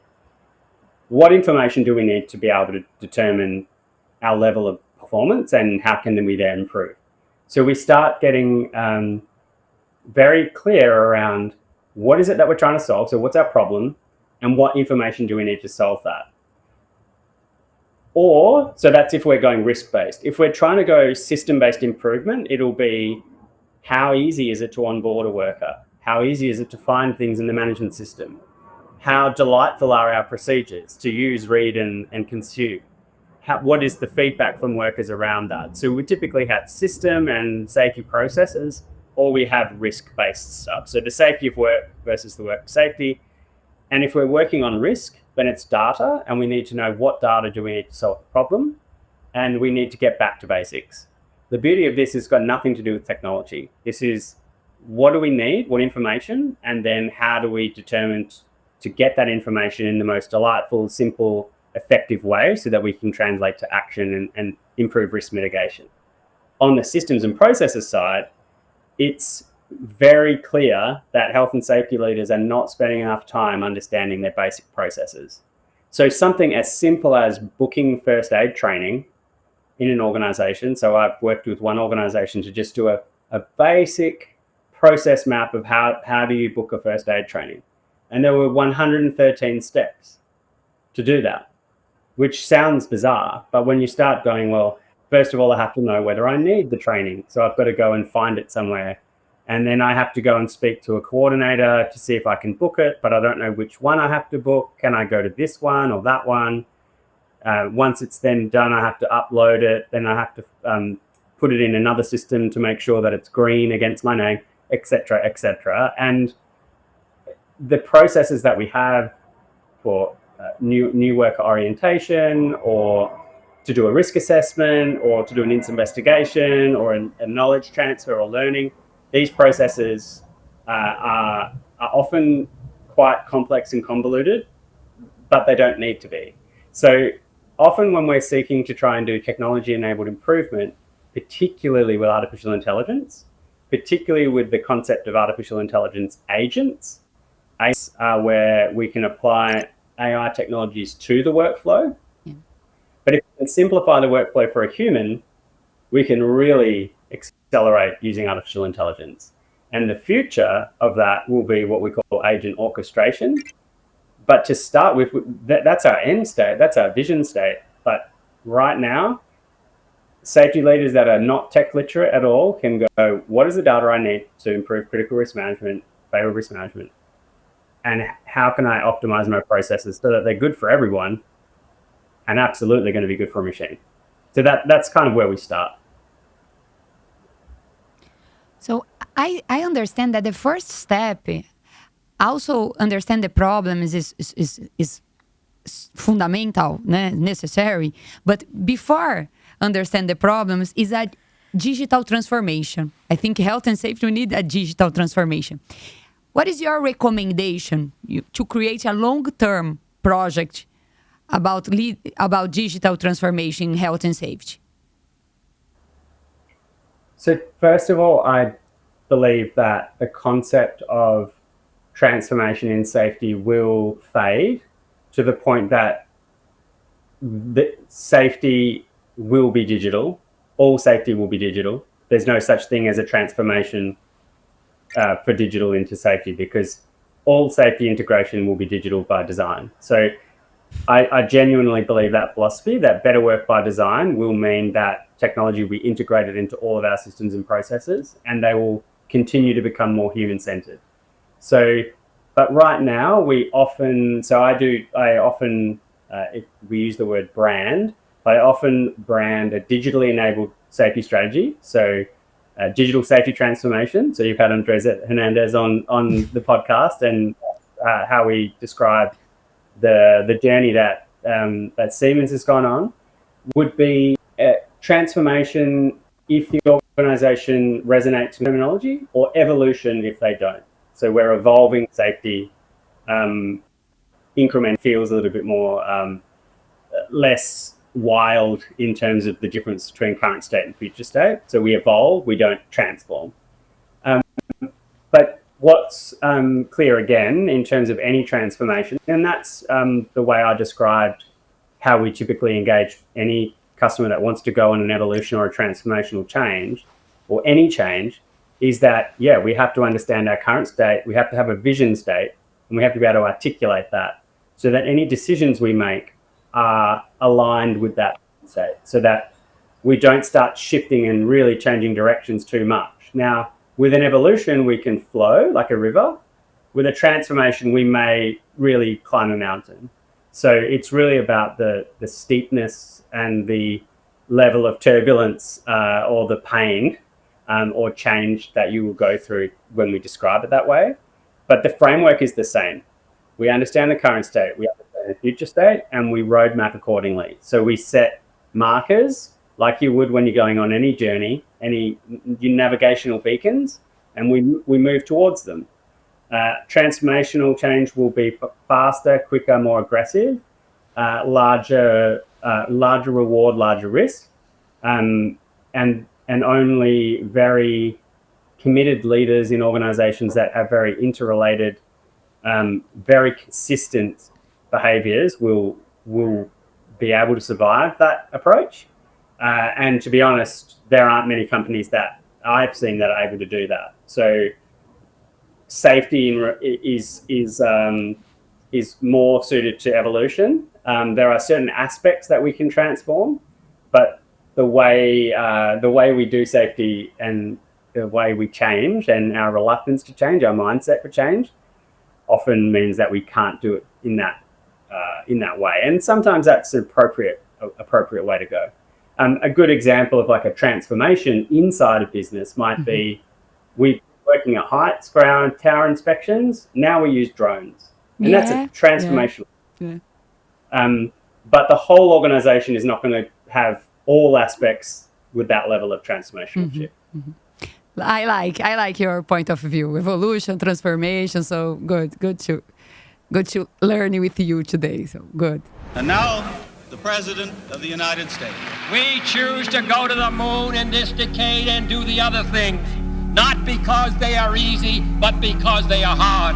what information do we need to be able to determine our level of performance, and how can we then improve? So we start getting very clear around what is it that we're trying to solve, so what's our problem, and what information do we need to solve that? Or, so that's if we're going risk-based. If we're trying to go system-based improvement, it'll be how easy is it to onboard a worker? How easy is it to find things in the management system? How delightful are our procedures to use, read, and consume? What is the feedback from workers around that? So we typically have system and safety processes, or we have risk-based stuff. So the safety of work versus the work safety. And if we're working on risk, then it's data, and we need to know what data do we need to solve the problem, and we need to get back to basics. The beauty of this has got nothing to do with technology. This is what do we need, what information, and then how do we determine to get that information in the most delightful, simple, effective way so that we can translate to action and improve risk mitigation. On the systems and processes side, it's very clear that health and safety leaders are not spending enough time understanding their basic processes. So something as simple as booking first aid training in an organization. So I've worked with one organization to just do a basic process map of how do you book a first aid training. And there were 113 steps to do that, which sounds bizarre. But when you start going, well, first of all, I have to know whether I need the training. So I've got to go and find it somewhere. And then I have to go and speak to a coordinator to see if I can book it, but I don't know which one I have to book. Can I go to this one or that one? Once it's then done, I have to upload it. Then I have to put it in another system to make sure that it's green against my name, etc., etc. And the processes that we have for new worker orientation, or to do a risk assessment, or to do an investigation, or a knowledge transfer or learning, these processes are often quite complex and convoluted, but they don't need to be. So often when we're seeking to try and do technology-enabled improvement, particularly with artificial intelligence, particularly with the concept of artificial intelligence agents, where we can apply AI technologies to the workflow. Yeah. But if we can simplify the workflow for a human, we can really accelerate using artificial intelligence. And the future of that will be what we call agent orchestration. But to start with, that's our end state, that's our vision state. But right now, safety leaders that are not tech literate at all can go, what is the data I need to improve critical risk management, failure risk management? And how can I optimize my processes so that they're good for everyone and absolutely going to be good for a machine? So that's kind of where we start. So I understand that the first step, also understand the problems is fundamental, necessary. But before understand the problems is a digital transformation. I think health and safety, we need a digital transformation. What is your recommendation to create a long-term project about digital transformation in health and safety? So first of all, I believe that the concept of transformation in safety will fade to the point that the safety will be digital. All safety will be digital. There's no such thing as a transformation for digital into safety, because all safety integration will be digital by design. So I genuinely believe that philosophy, that better work by design, will mean that technology will be integrated into all of our systems and processes, and they will continue to become more human-centered. So, but right now we often we use the word brand, but I often brand a digitally enabled safety strategy. So digital safety transformation. So you've had Andreza Hernandez on the podcast, and how we describe the journey that Siemens has gone on would be transformation if the organization resonates with terminology, or evolution if they don't. So we're evolving safety. Increment feels a little bit more less wild in terms of the difference between current state and future state. So we evolve, we don't transform. But what's clear again in terms of any transformation, and that's the way I described how we typically engage any customer that wants to go on an evolution or a transformational change, or any change, is that, we have to understand our current state, we have to have a vision state, and we have to be able to articulate that so that any decisions we make are aligned with that state, so that we don't start shifting and really changing directions too much. Now, with an evolution, we can flow like a river. With a transformation, we may really climb a mountain. So it's really about the steepness and the level of turbulence or the pain or change that you will go through when we describe it that way. But the framework is the same. We understand the current state, we understand the future state, and we roadmap accordingly. So we set markers like you would when you're going on any journey, any navigational beacons, and we move towards them. Transformational change will be faster, quicker, more aggressive, larger reward, larger risk, and only very committed leaders in organizations that have very interrelated, very consistent behaviors will be able to survive that approach. And to be honest, there aren't many companies that I've seen that are able to do that. So safety is more suited to evolution. There are certain aspects that we can transform, but the way we do safety and the way we change and our reluctance to change, our mindset for change, often means that we can't do it in that way. And sometimes that's an appropriate way to go. A good example of like a transformation inside a business might be we're working at heights for our tower inspections. Now we use drones, and that's a transformation. Yeah. But the whole organization is not going to have all aspects with that level of transformational shift. I like your point of view. Evolution, transformation. So good to learn with you today. So good. And now, the President of the United States. We choose to go to the moon in this decade and do the other things, not because they are easy, but because they are hard.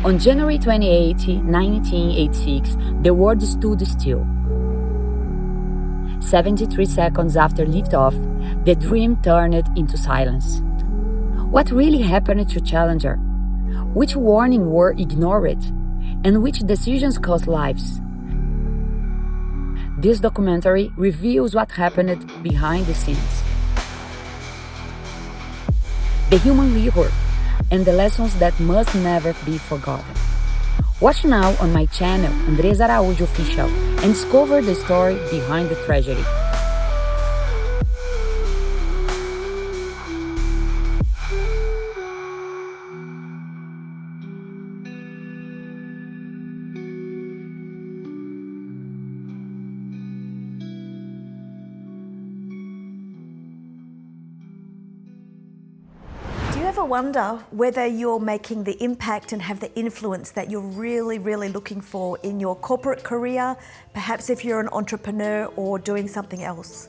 On January 28, 1986, the world stood still. 73 seconds after liftoff, the dream turned into silence. What really happened to Challenger? Which warnings were ignored? And which decisions cost lives? This documentary reveals what happened behind the scenes. The human error and the lessons that must never be forgotten. Watch now on my channel, Andreza Araújo Official, and discover the story behind the tragedy. Do you ever wonder whether you're making the impact and have the influence that you're really, really looking for in your corporate career, perhaps if you're an entrepreneur or doing something else?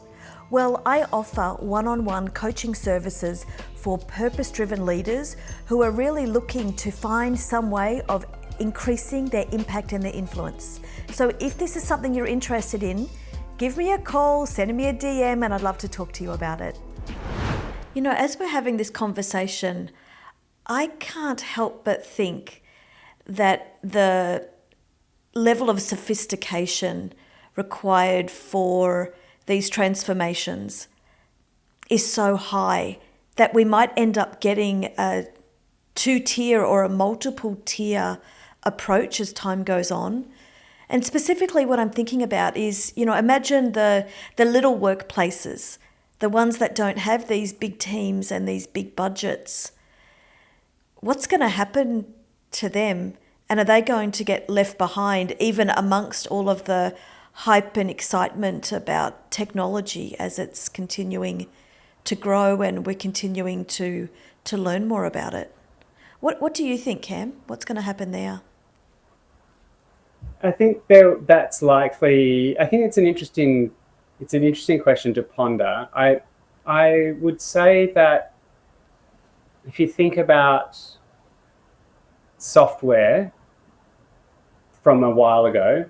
Well, I offer one-on-one coaching services for purpose-driven leaders who are really looking to find some way of increasing their impact and their influence. So if this is something you're interested in, give me a call, send me a DM, and I'd love to talk to you about it. You know, as we're having this conversation, I can't help but think that the level of sophistication required for these transformations is so high that we might end up getting a two-tier or a multiple-tier approach as time goes on. And specifically what I'm thinking about is, you know, imagine the little workplaces, the ones that don't have these big teams and these big budgets. What's going to happen to them? And are they going to get left behind even amongst all of the hype and excitement about technology as it's continuing to grow and we're continuing to learn more about it? What do you think, Cam? What's going to happen there? I think that's likely. I think it's an interesting question to ponder. I would say that if you think about software from a while ago,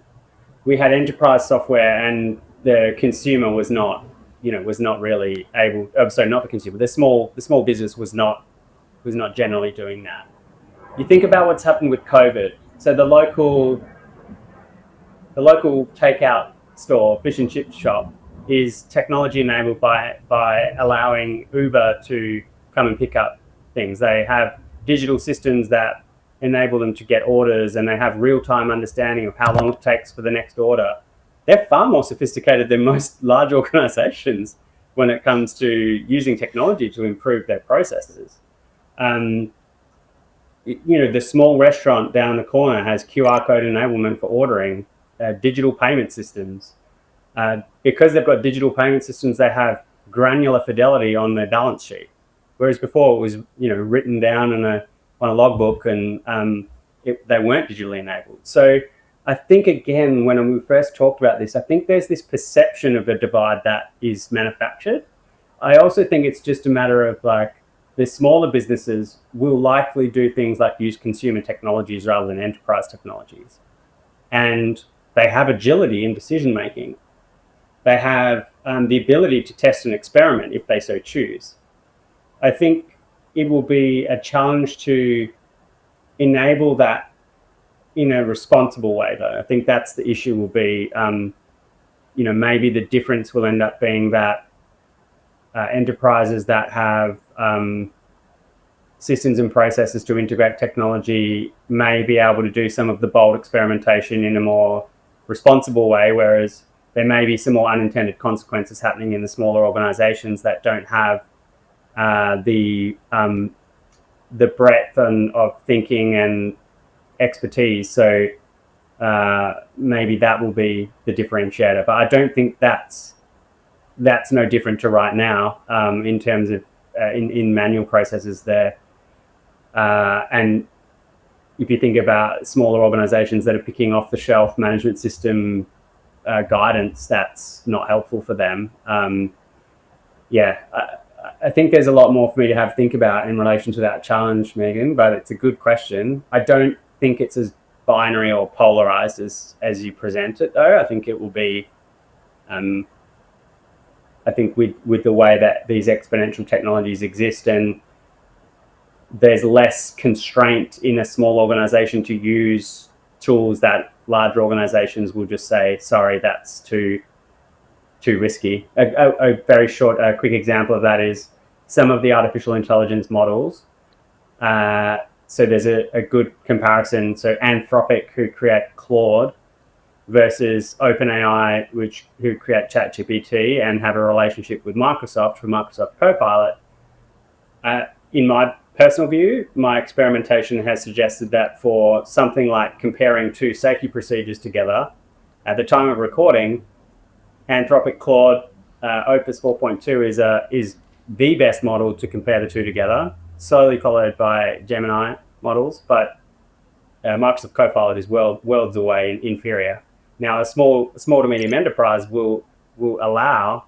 we had enterprise software and the consumer was not really able. Sorry, not the consumer. The small business was not generally doing that. You think about what's happened with COVID. So the local takeout store, fish and chip shop, is technology enabled by allowing Uber to come and pick up things. They have digital systems that enable them to get orders, and they have real-time understanding of how long it takes for the next order. They're far more sophisticated than most large organizations when it comes to using technology to improve their processes. The small restaurant down the corner has QR code enablement for ordering, digital payment systems. Because they've got digital payment systems, they have granular fidelity on their balance sheet. Whereas before it was, written down on a logbook, and they weren't digitally enabled. So I think, again, when we first talked about this, I think there's this perception of a divide that is manufactured. I also think it's just a matter of the smaller businesses will likely do things like use consumer technologies rather than enterprise technologies. And they have agility in decision making. They have the ability to test and experiment if they so choose. I think it will be a challenge to enable that in a responsible way, though. I think that's the issue will be, maybe the difference will end up being that enterprises that have systems and processes to integrate technology may be able to do some of the bold experimentation in a more responsible way, whereas there may be some more unintended consequences happening in the smaller organizations that don't have the breadth of thinking and expertise. So maybe that will be the differentiator. But I don't think that's no different to right now in terms of in manual processes there. And if you think about smaller organizations that are picking off the shelf management system guidance, that's not helpful for them. I think there's a lot more for me to think about in relation to that challenge, Megan, but it's a good question. I don't think it's as binary or polarized as you present it, though. I think it will be, I think with the way that these exponential technologies exist, and there's less constraint in a small organization to use tools that larger organizations will just say, sorry, that's too risky. A very short, quick example of that is some of the artificial intelligence models. So there's a good comparison. So Anthropic, who create Claude, versus OpenAI, who create ChatGPT and have a relationship with Microsoft for Microsoft Copilot. In my personal view, my experimentation has suggested that for something like comparing two safety procedures together, at the time of recording, Anthropic Claude Opus 4.2 is the best model to compare the two together, slowly followed by Gemini models, but Microsoft Copilot is worlds away inferior. Now, a small to medium enterprise will allow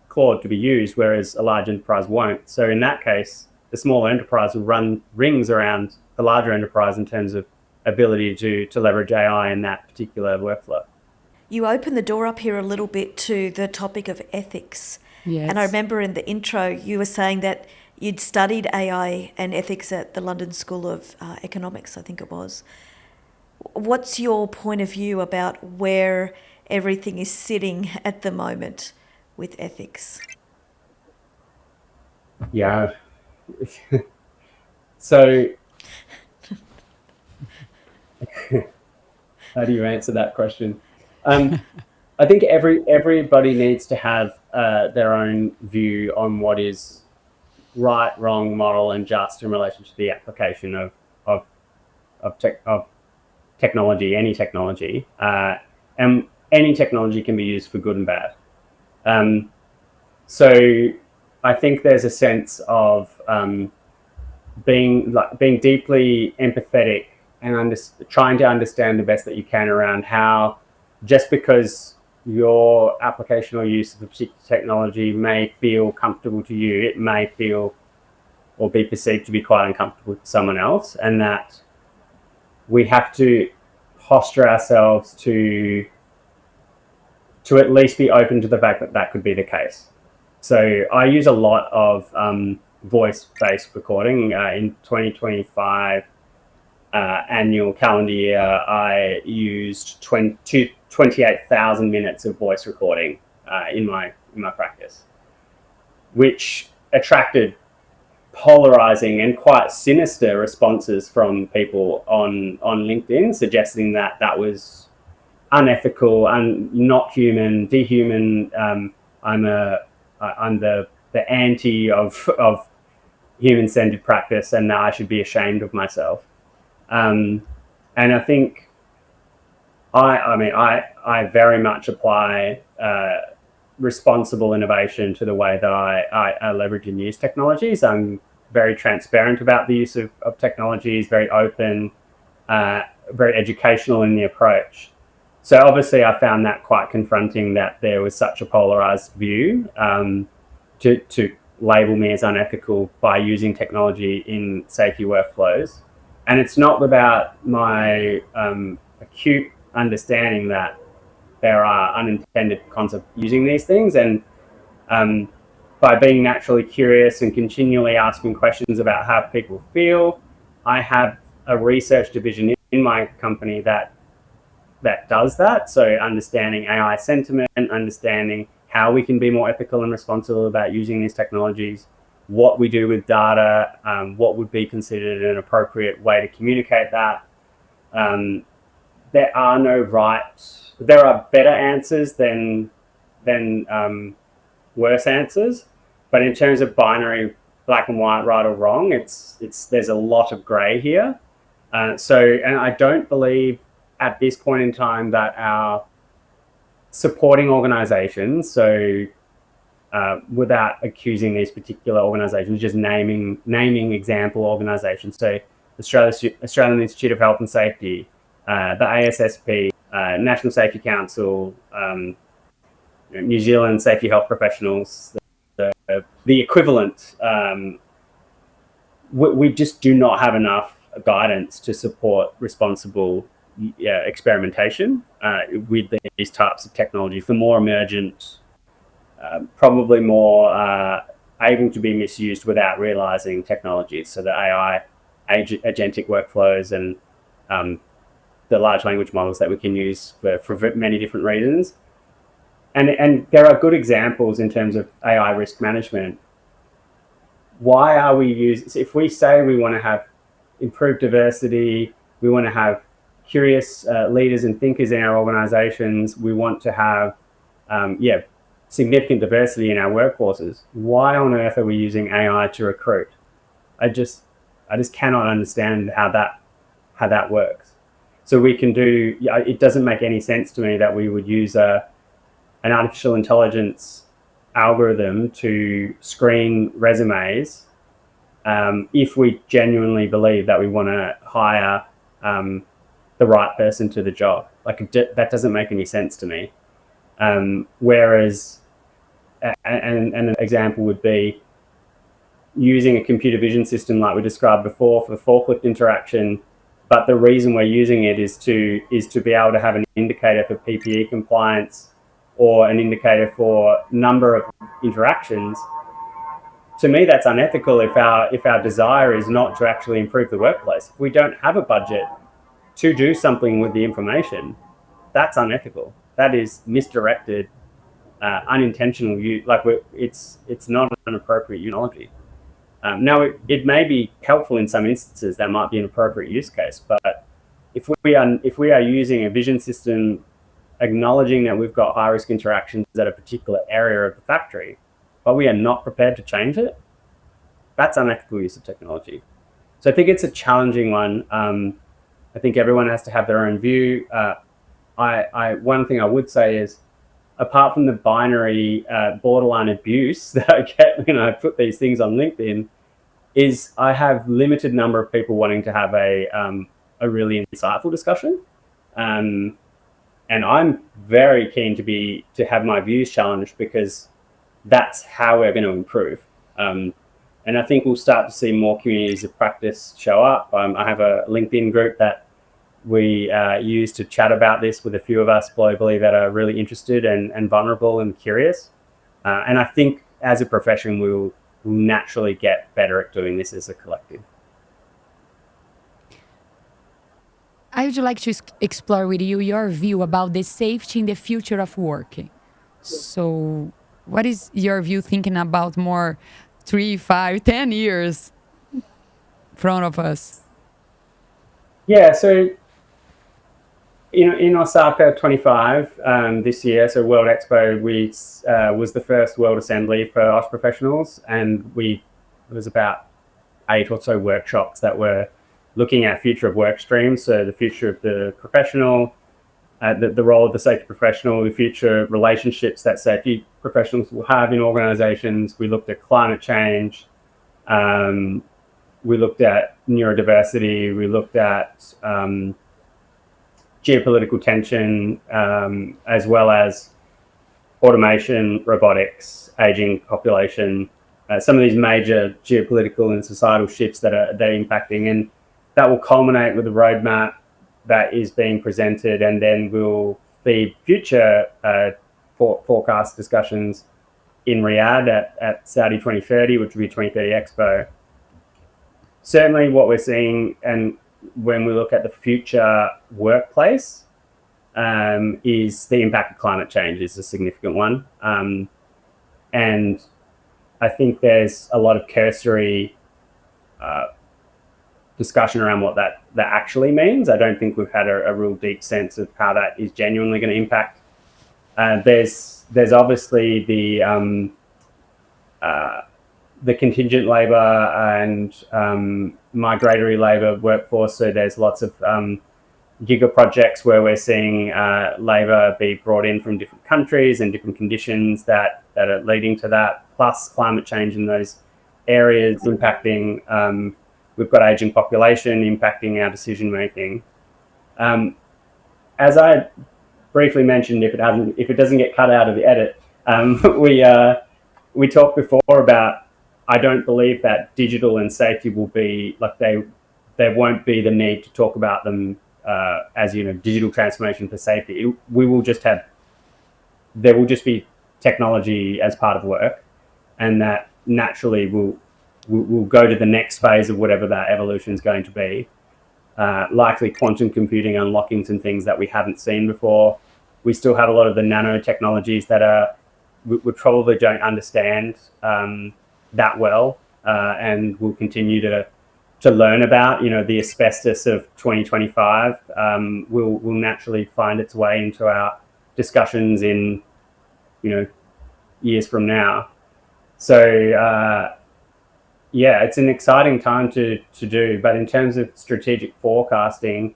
Claude to be used, whereas a large enterprise won't. So in that case, the smaller enterprise will run rings around the larger enterprise in terms of ability to leverage AI in that particular workflow. You open the door up here a little bit to the topic of ethics. Yes. And I remember in the intro, you were saying that you'd studied AI and ethics at the London School of Economics, I think it was. What's your point of view about where everything is sitting at the moment with ethics? Yeah. So how do you answer that question? I think everybody needs to have their own view on what is right, wrong, moral, and just in relation to the application of technology, any technology, and any technology can be used for good and bad. So I think there's a sense of being deeply empathetic and trying to understand the best that you can around how, just because your application or use of a particular technology may feel comfortable to you, it may feel or be perceived to be quite uncomfortable to someone else, and that we have to posture ourselves to at least be open to the fact that that could be the case. So I use a lot of voice-based recording. In 2025 annual calendar year, I used 28,000 minutes of voice recording in my practice, which attracted polarizing and quite sinister responses from people on LinkedIn, suggesting that was unethical and not human, dehuman. I'm the anti of human-centered practice, and that I should be ashamed of myself. And I think I very much apply responsible innovation to the way that I leverage and use technologies. I'm very transparent about the use of technologies, very open, very educational in the approach. So obviously I found that quite confronting, that there was such a polarized view to label me as unethical by using technology in safety workflows. And it's not about my acute understanding that there are unintended consequences using these things. And by being naturally curious and continually asking questions about how people feel, I have a research division in my company that does that. So understanding AI sentiment, understanding how we can be more ethical and responsible about using these technologies, what we do with data, what would be considered an appropriate way to communicate that. There are no right. There are better answers than worse answers, but in terms of binary black and white, right or wrong, there's a lot of grey here. And I don't believe at this point in time that our supporting organisations, without accusing these particular organisations, just naming example organisations, so Australian Institute of Health and Safety, the ASSP, National Safety Council, New Zealand Safety Health Professionals, the equivalent, we just do not have enough guidance to support responsible experimentation with these types of technology for more emergent, probably more able to be misused without realizing technologies. So the AI, agentic workflows, and the large language models that we can use for many different reasons. And there are good examples in terms of AI risk management. Why are we using, if we say we want to have improved diversity, we want to have curious leaders and thinkers in our organizations, we want to have significant diversity in our workforces, why on earth are we using AI to recruit? I just cannot understand how that works. So we can do, it doesn't make any sense to me that we would use an artificial intelligence algorithm to screen resumes if we genuinely believe that we want to hire the right person to the job. Like, that doesn't make any sense to me. Whereas, and an example would be using a computer vision system like we described before for the forklift interaction, but the reason we're using it is to be able to have an indicator for PPE compliance or an indicator for number of interactions. To me, that's unethical if our desire is not to actually improve the workplace. If we don't have a budget to do something with the information, that's unethical. That is misdirected, unintentional use. Like, it's not an appropriate technology. Now, it may be helpful in some instances. That might be an appropriate use case. But if we are using a vision system, acknowledging that we've got high risk interactions at a particular area of the factory, but we are not prepared to change it, that's unethical use of technology. So I think it's a challenging one. I think everyone has to have their own view. One thing I would say is, apart from the binary borderline abuse that I get when I put these things on LinkedIn, is I have limited number of people wanting to have a really insightful discussion. And I'm very keen to have my views challenged, because that's how we're going to improve. And I think we'll start to see more communities of practice show up. I have a LinkedIn group that we use to chat about this with a few of us globally that are really interested and vulnerable and curious. And I think as a profession, we'll naturally get better at doing this as a collective. I would like to explore with you your view about the safety in the future of work. So what is your view thinking about more 3, 5, 10 years in front of us? Yeah, so in Osaka 25 this year, so World Expo, was the first World Assembly for OSH professionals, and it was about 8 or so workshops that were looking at future of work streams, so the future of the professional, the role of the safety professional, the future relationships that safety professionals will have in organizations. We looked at climate change, we looked at neurodiversity, we looked at geopolitical tension, as well as automation, robotics, aging population, some of these major geopolitical and societal shifts that are impacting. And that will culminate with a roadmap that is being presented, and then will feed future forecast discussions in Riyadh at Saudi 2030, which will be 2030 Expo. Certainly what we're seeing, and when we look at the future workplace, is the impact of climate change is a significant one. And I think there's a lot of cursory discussion around what that actually means. I don't think we've had a real deep sense of how that is genuinely going to impact. There's obviously the contingent labour and migratory labour workforce. So there's lots of giga projects where we're seeing labour be brought in from different countries and different conditions that are leading to that, plus climate change in those areas impacting. We've got aging population impacting our decision making. As I briefly mentioned, if it doesn't get cut out of the edit, we talked before about, I don't believe that digital and safety will be like there won't be the need to talk about them as digital transformation for safety. There will just be technology as part of work, and that naturally we'll go to the next phase of whatever that evolution is going to be. Likely quantum computing unlocking some things that we haven't seen before. We still have a lot of the nanotechnologies that we probably don't understand that well, and we'll continue to learn about. The asbestos of 2025 will naturally find its way into our discussions in years from now. So it's an exciting time to do. But in terms of strategic forecasting,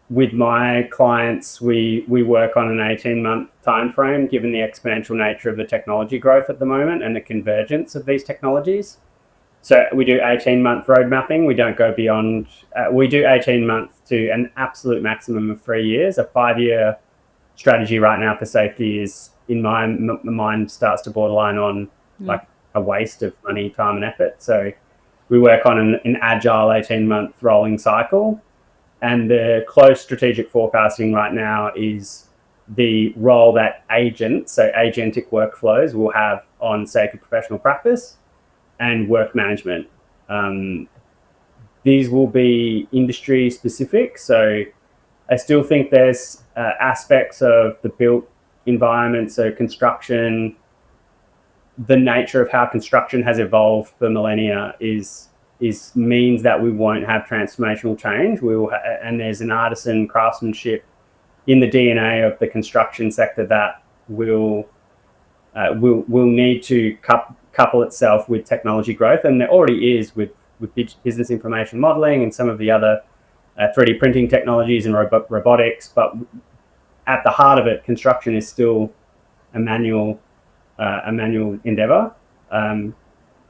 with my clients, we work on an 18-month time frame, given the exponential nature of the technology growth at the moment and the convergence of these technologies. So we do 18-month road mapping. We don't go beyond. We do 18 months to an absolute maximum of 3 years. A 5-year strategy right now for safety is, in my mind, starts to borderline on like a waste of money, time, and effort. So we work on an agile 18-month rolling cycle. And the close strategic forecasting right now is the role that agents, so agentic workflows, will have on safety professional practice and work management. These will be industry specific. So I still think there's aspects of the built environment, so construction, the nature of how construction has evolved for millennia means that we won't have transformational change. We will, and there's an artisan craftsmanship in the DNA of the construction sector that will need to couple itself with technology growth, and there already is with business information modeling and some of the other 3D printing technologies and robotics. But at the heart of it, construction is still a manual endeavor, and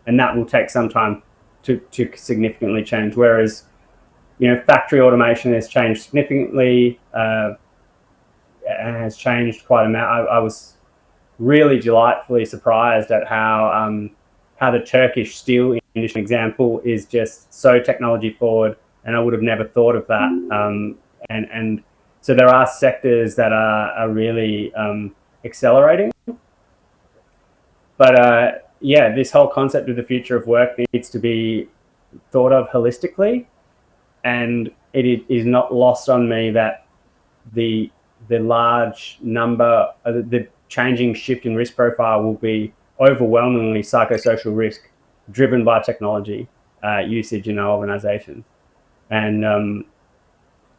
that will take some time to significantly change. Whereas, factory automation has changed significantly, and has changed quite a amount. I was really delightfully surprised at how the Turkish steel industry example is just so technology forward, and I would have never thought of that. And so there are sectors that are really accelerating. But this whole concept of the future of work needs to be thought of holistically, and it is not lost on me that the large number, the changing shift in risk profile will be overwhelmingly psychosocial risk driven by technology usage in our organizations. And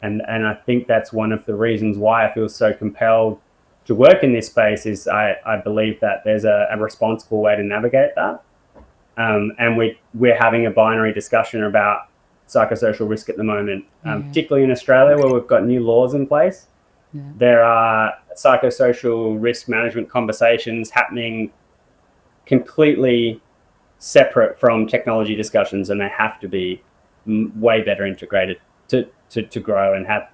I think that's one of the reasons why I feel so compelled to work in this space. Is I believe that there's a responsible way to navigate that. And we're having a binary discussion about psychosocial risk at the moment, particularly in Australia, where we've got new laws in place. Yeah. There are psychosocial risk management conversations happening completely separate from technology discussions, and they have to be way better integrated to grow and have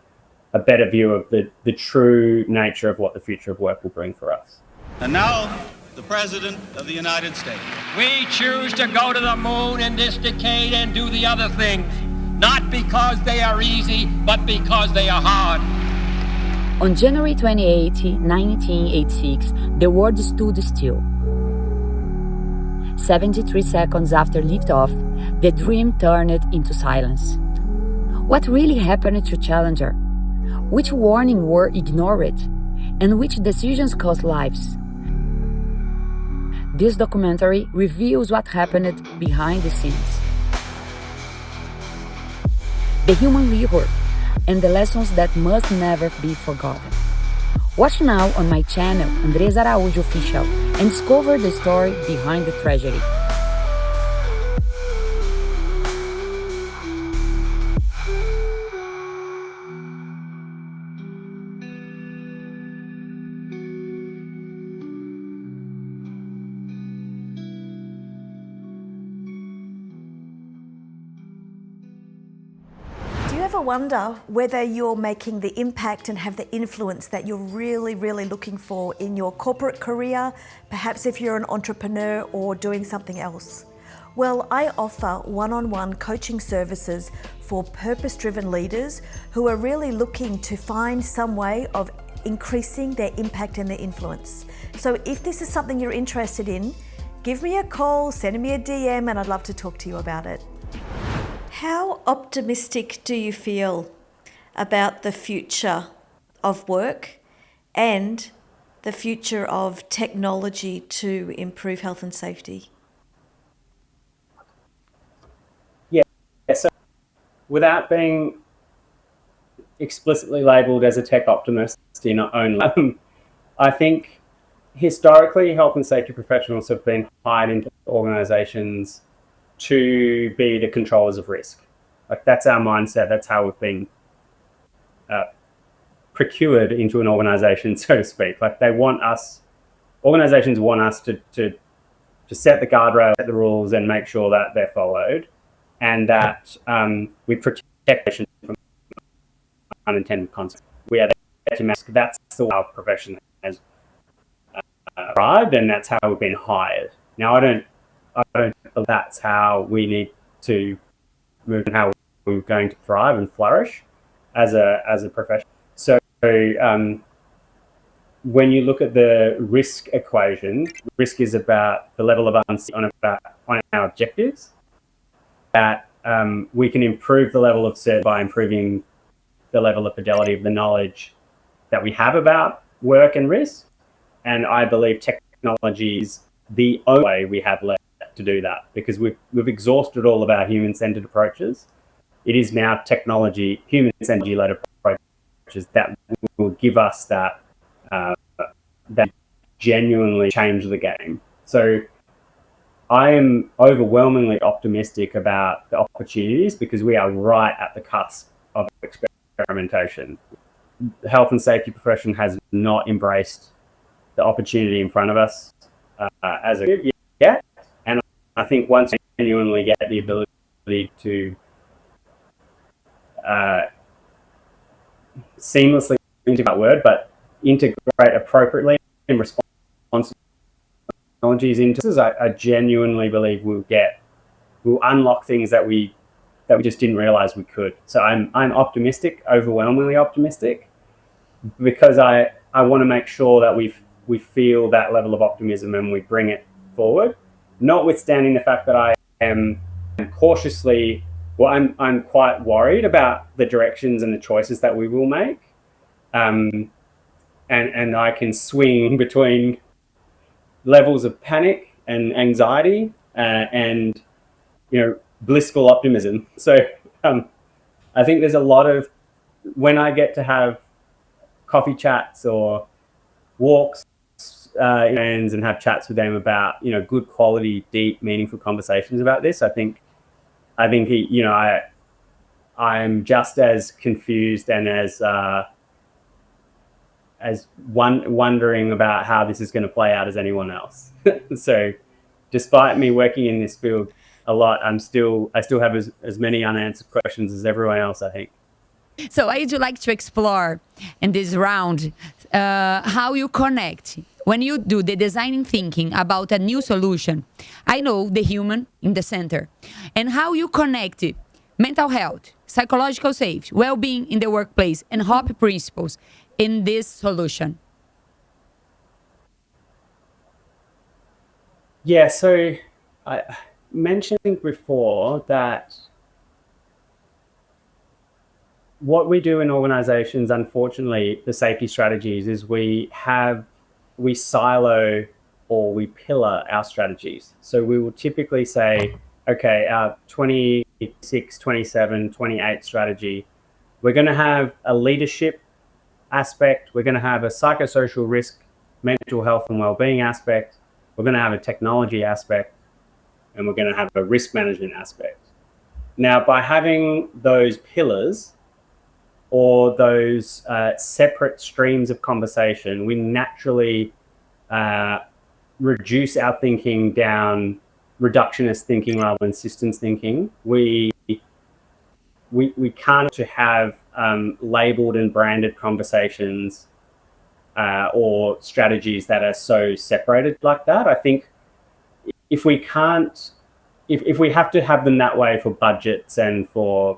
a better view of the true nature of what the future of work will bring for us. And now, the President of the United States. We choose to go to the moon in this decade and do the other things, not because they are easy, but because they are hard. On January 28, 1986, the world stood still. 73 seconds after liftoff, the dream turned into silence. What really happened to Challenger? Which warnings were ignored? And which decisions cost lives? This documentary reveals what happened behind the scenes. The human error and the lessons that must never be forgotten. Watch now on my channel, Andreza Araújo Official, and discover the story behind the tragedy. Do you ever wonder whether you're making the impact and have the influence that you're really, really looking for in your corporate career, perhaps if you're an entrepreneur or doing something else? Well, I offer one-on-one coaching services for purpose-driven leaders who are really looking to find some way of increasing their impact and their influence. So if this is something you're interested in, give me a call, send me a DM, and I'd love to talk to you about it. How optimistic do you feel about the future of work and the future of technology to improve health and safety? Yeah, so without being explicitly labelled as a tech optimist in own, I think historically health and safety professionals have been hired into organisations to be the controllers of risk. Like, that's our mindset. That's how we've been procured into an organisation, so to speak. Like, organisations want us to set the guardrails, set the rules, and make sure that they're followed, and that we protect patients from unintended consequences. We are there to mask. That's the way our profession has arrived, and that's how we've been hired. Now, I don't think that's how we need to move and how we're going to thrive and flourish as a profession. So when you look at the risk equation, risk is about the level of uncertainty on our objectives. That we can improve the level of certainty by improving the level of fidelity of the knowledge that we have about work and risk. And I believe technology is the only way we have left to do that, because we've exhausted all of our human-centered approaches. It is now technology, human-centered led approaches that will give us that genuinely change the game. So I am overwhelmingly optimistic about the opportunities, because we are right at the cusp of experimentation. The health and safety profession has not embraced the opportunity in front of us as a group yet. And I think once we genuinely get the ability to seamlessly integrate but integrate appropriately in response to technologies into this, I genuinely believe we'll unlock things that we just didn't realize we could. So I'm optimistic, overwhelmingly optimistic, because I want to make sure that we feel that level of optimism and we bring it forward, notwithstanding the fact that I am cautiously, I'm quite worried about the directions and the choices that we will make. And I can swing between levels of panic and anxiety and blissful optimism. So I think there's a lot of, when I get to have coffee chats or walks and have chats with them about good quality, deep, meaningful conversations about this, I think I'm just as confused and as wondering about how this is going to play out as anyone else. So despite me working in this field a lot, I still have as many unanswered questions as everyone else, I think. So I'd like to explore in this round how you connect when you do the designing thinking about a new solution. I know the human in the center, and how you connect mental health, psychological safety, well-being in the workplace, and HOP principles in this solution. Yeah, so I mentioned before that what we do in organizations, unfortunately, the safety strategies, is we silo or we pillar our strategies. So we will typically say, okay, our 26, 27, 28 strategy, we're going to have a leadership aspect, we're going to have a psychosocial risk, mental health and well-being aspect, we're going to have a technology aspect, and we're going to have a risk management aspect. Now, by having those pillars or those separate streams of conversation, we naturally reduce our thinking down reductionist thinking rather than systems thinking. We can't have labeled and branded conversations or strategies that are so separated like that. I think if we have to have them that way for budgets and for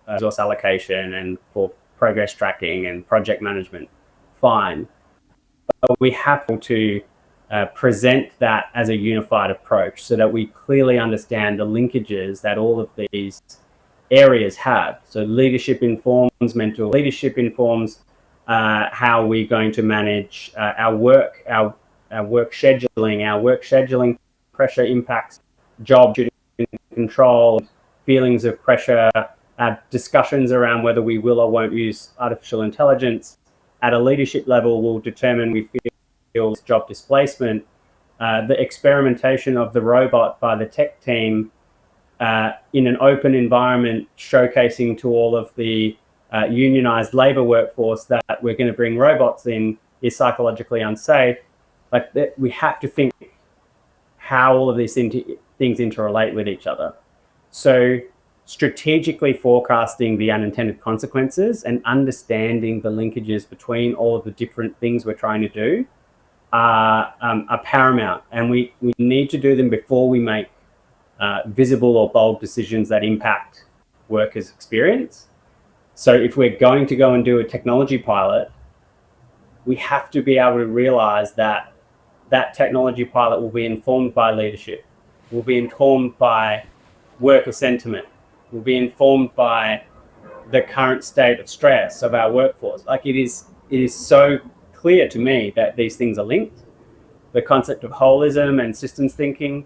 resource allocation and for progress tracking and project management, fine. But we have to present that as a unified approach so that we clearly understand the linkages that all of these areas have. So leadership informs mental leadership informs how we're going to manage our work scheduling. Our work scheduling pressure impacts job control, feelings of pressure, discussions around whether we will or won't use artificial intelligence at a leadership level will determine we feel job displacement. The experimentation of the robot by the tech team in an open environment, showcasing to all of the unionized labor workforce that we're going to bring robots in is psychologically unsafe. Like we have to think how all of these things interrelate with each other. So strategically forecasting the unintended consequences and understanding the linkages between all of the different things we're trying to do are paramount. And we need to do them before we make visible or bold decisions that impact workers' experience. So if we're going to go and do a technology pilot, we have to be able to realize that that technology pilot will be informed by leadership, will be informed by worker sentiment, will be informed by the current state of stress of our workforce. Like it is so clear to me that these things are linked. The concept of holism and systems thinking.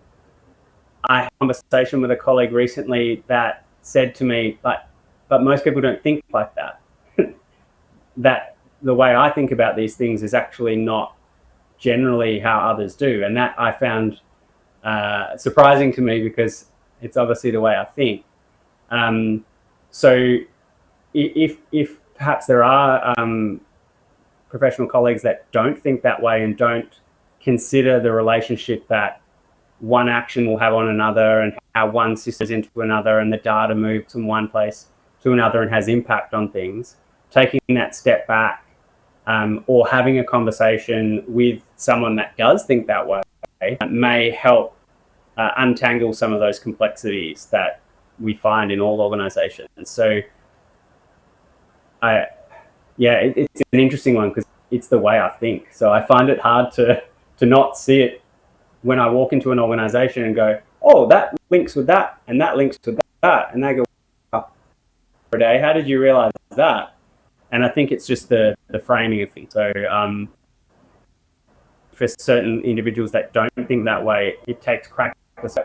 I had a conversation with a colleague recently that said to me, but most people don't think like that. That the way I think about these things is actually not generally how others do. And that I found surprising to me because it's obviously the way I think. So if perhaps there are professional colleagues that don't think that way and don't consider the relationship that one action will have on another and how one system is into another and the data moves from one place to another and has impact on things, taking that step back or having a conversation with someone that does think that way may help untangle some of those complexities that we find in all organizations. So it's an interesting one because it's the way I think. So I find it hard to not see it when I walk into an organization and go, oh, that links with that and that links with that. And they go, oh, how did you realize that? And I think it's just the framing of things. So for certain individuals that don't think that way, it takes practice.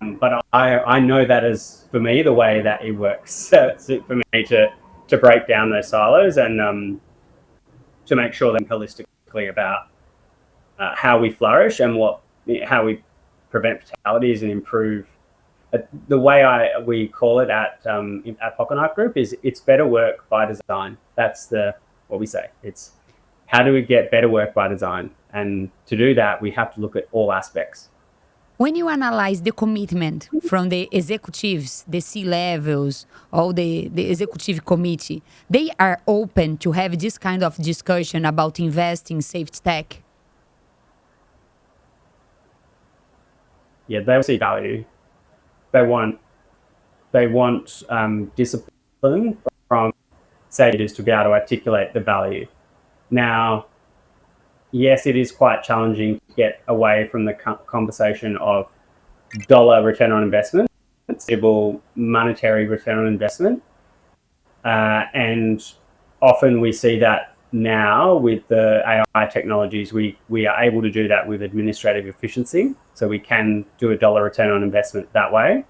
But I know that is, for me, the way that it works. So it's for me to break down those silos and to make sure that I'm holistically about how we flourish and how we prevent fatalities and improve. The way we call it at Pocket Group is it's better work by design. That's what we say. It's how do we get better work by design? And to do that, we have to look at all aspects. When you analyze the commitment from the executives, the C-levels, or the executive committee, they are open to have this kind of discussion about investing in safety tech? Yeah, they see value. They want discipline from executives to be able to articulate the value. Now, yes, it is quite challenging to get away from the conversation of dollar return on investment, stable monetary return on investment. And often we see that now with the AI technologies, we are able to do that with administrative efficiency. So we can do a dollar return on investment that way.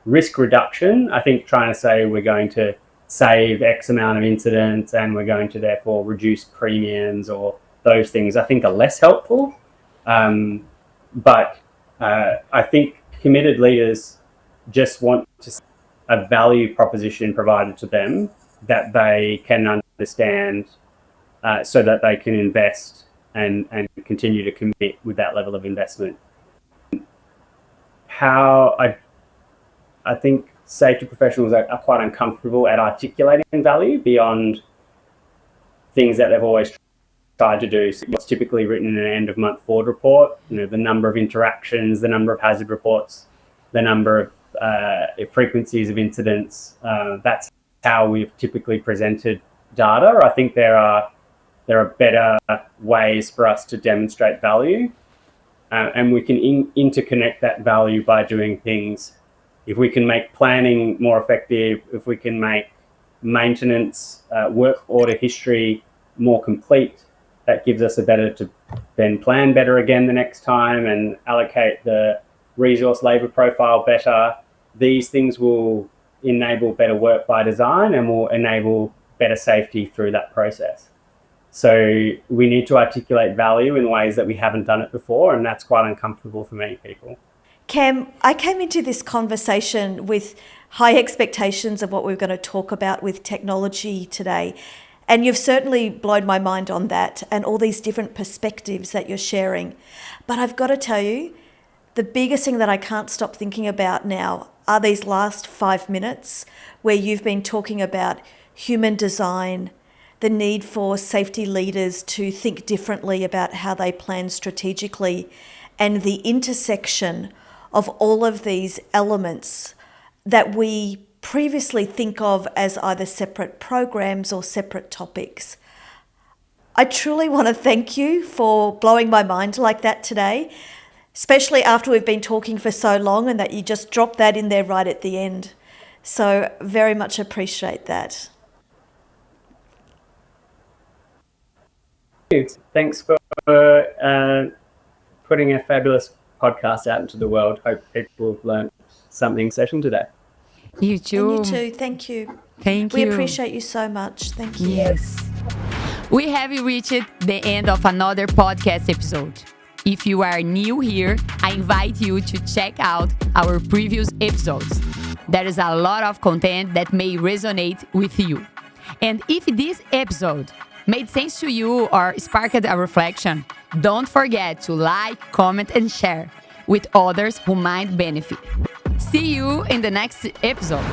Risk reduction, I think trying to say we're going to save X amount of incidents and we're going to therefore reduce premiums or those things, I think are less helpful. But I think committed leaders just want to see a value proposition provided to them that they can understand so that they can invest and continue to commit with that level of investment. How I think safety professionals are quite uncomfortable at articulating value beyond things that they've always tried to do. So what's typically written in an end of month forward report, the number of interactions, the number of hazard reports, the number of frequencies of incidents. That's how we've typically presented data. I think there there are better ways for us to demonstrate value. And we can interconnect that value by doing things. If we can make planning more effective, if we can make maintenance, work order history more complete, that gives us a better to then plan better again the next time and allocate the resource labor profile better. These things will enable better work by design and will enable better safety through that process. So we need to articulate value in ways that we haven't done it before, and that's quite uncomfortable for many people. Cam, I came into this conversation with high expectations of what we're going to talk about with technology today. And you've certainly blown my mind on that and all these different perspectives that you're sharing. But I've got to tell you, the biggest thing that I can't stop thinking about now are these last 5 minutes where you've been talking about human design, the need for safety leaders to think differently about how they plan strategically, and the intersection of all of these elements that we previously think of as either separate programs or separate topics. I truly want to thank you for blowing my mind like that today, especially after we've been talking for so long and that you just dropped that in there right at the end. So very much appreciate that. Thanks for putting a fabulous podcast out into the world. Hope people have learned something session today. You too. And you too. Thank you. Thank We you. appreciate you so much. Thank you. Yes. We have reached the end of another podcast episode. If you are new here, I invite you to check out our previous episodes. There is a lot of content that may resonate with you. And if this episode made sense to you or sparked a reflection, don't forget to like, comment, and share with others who might benefit. See you in the next episode.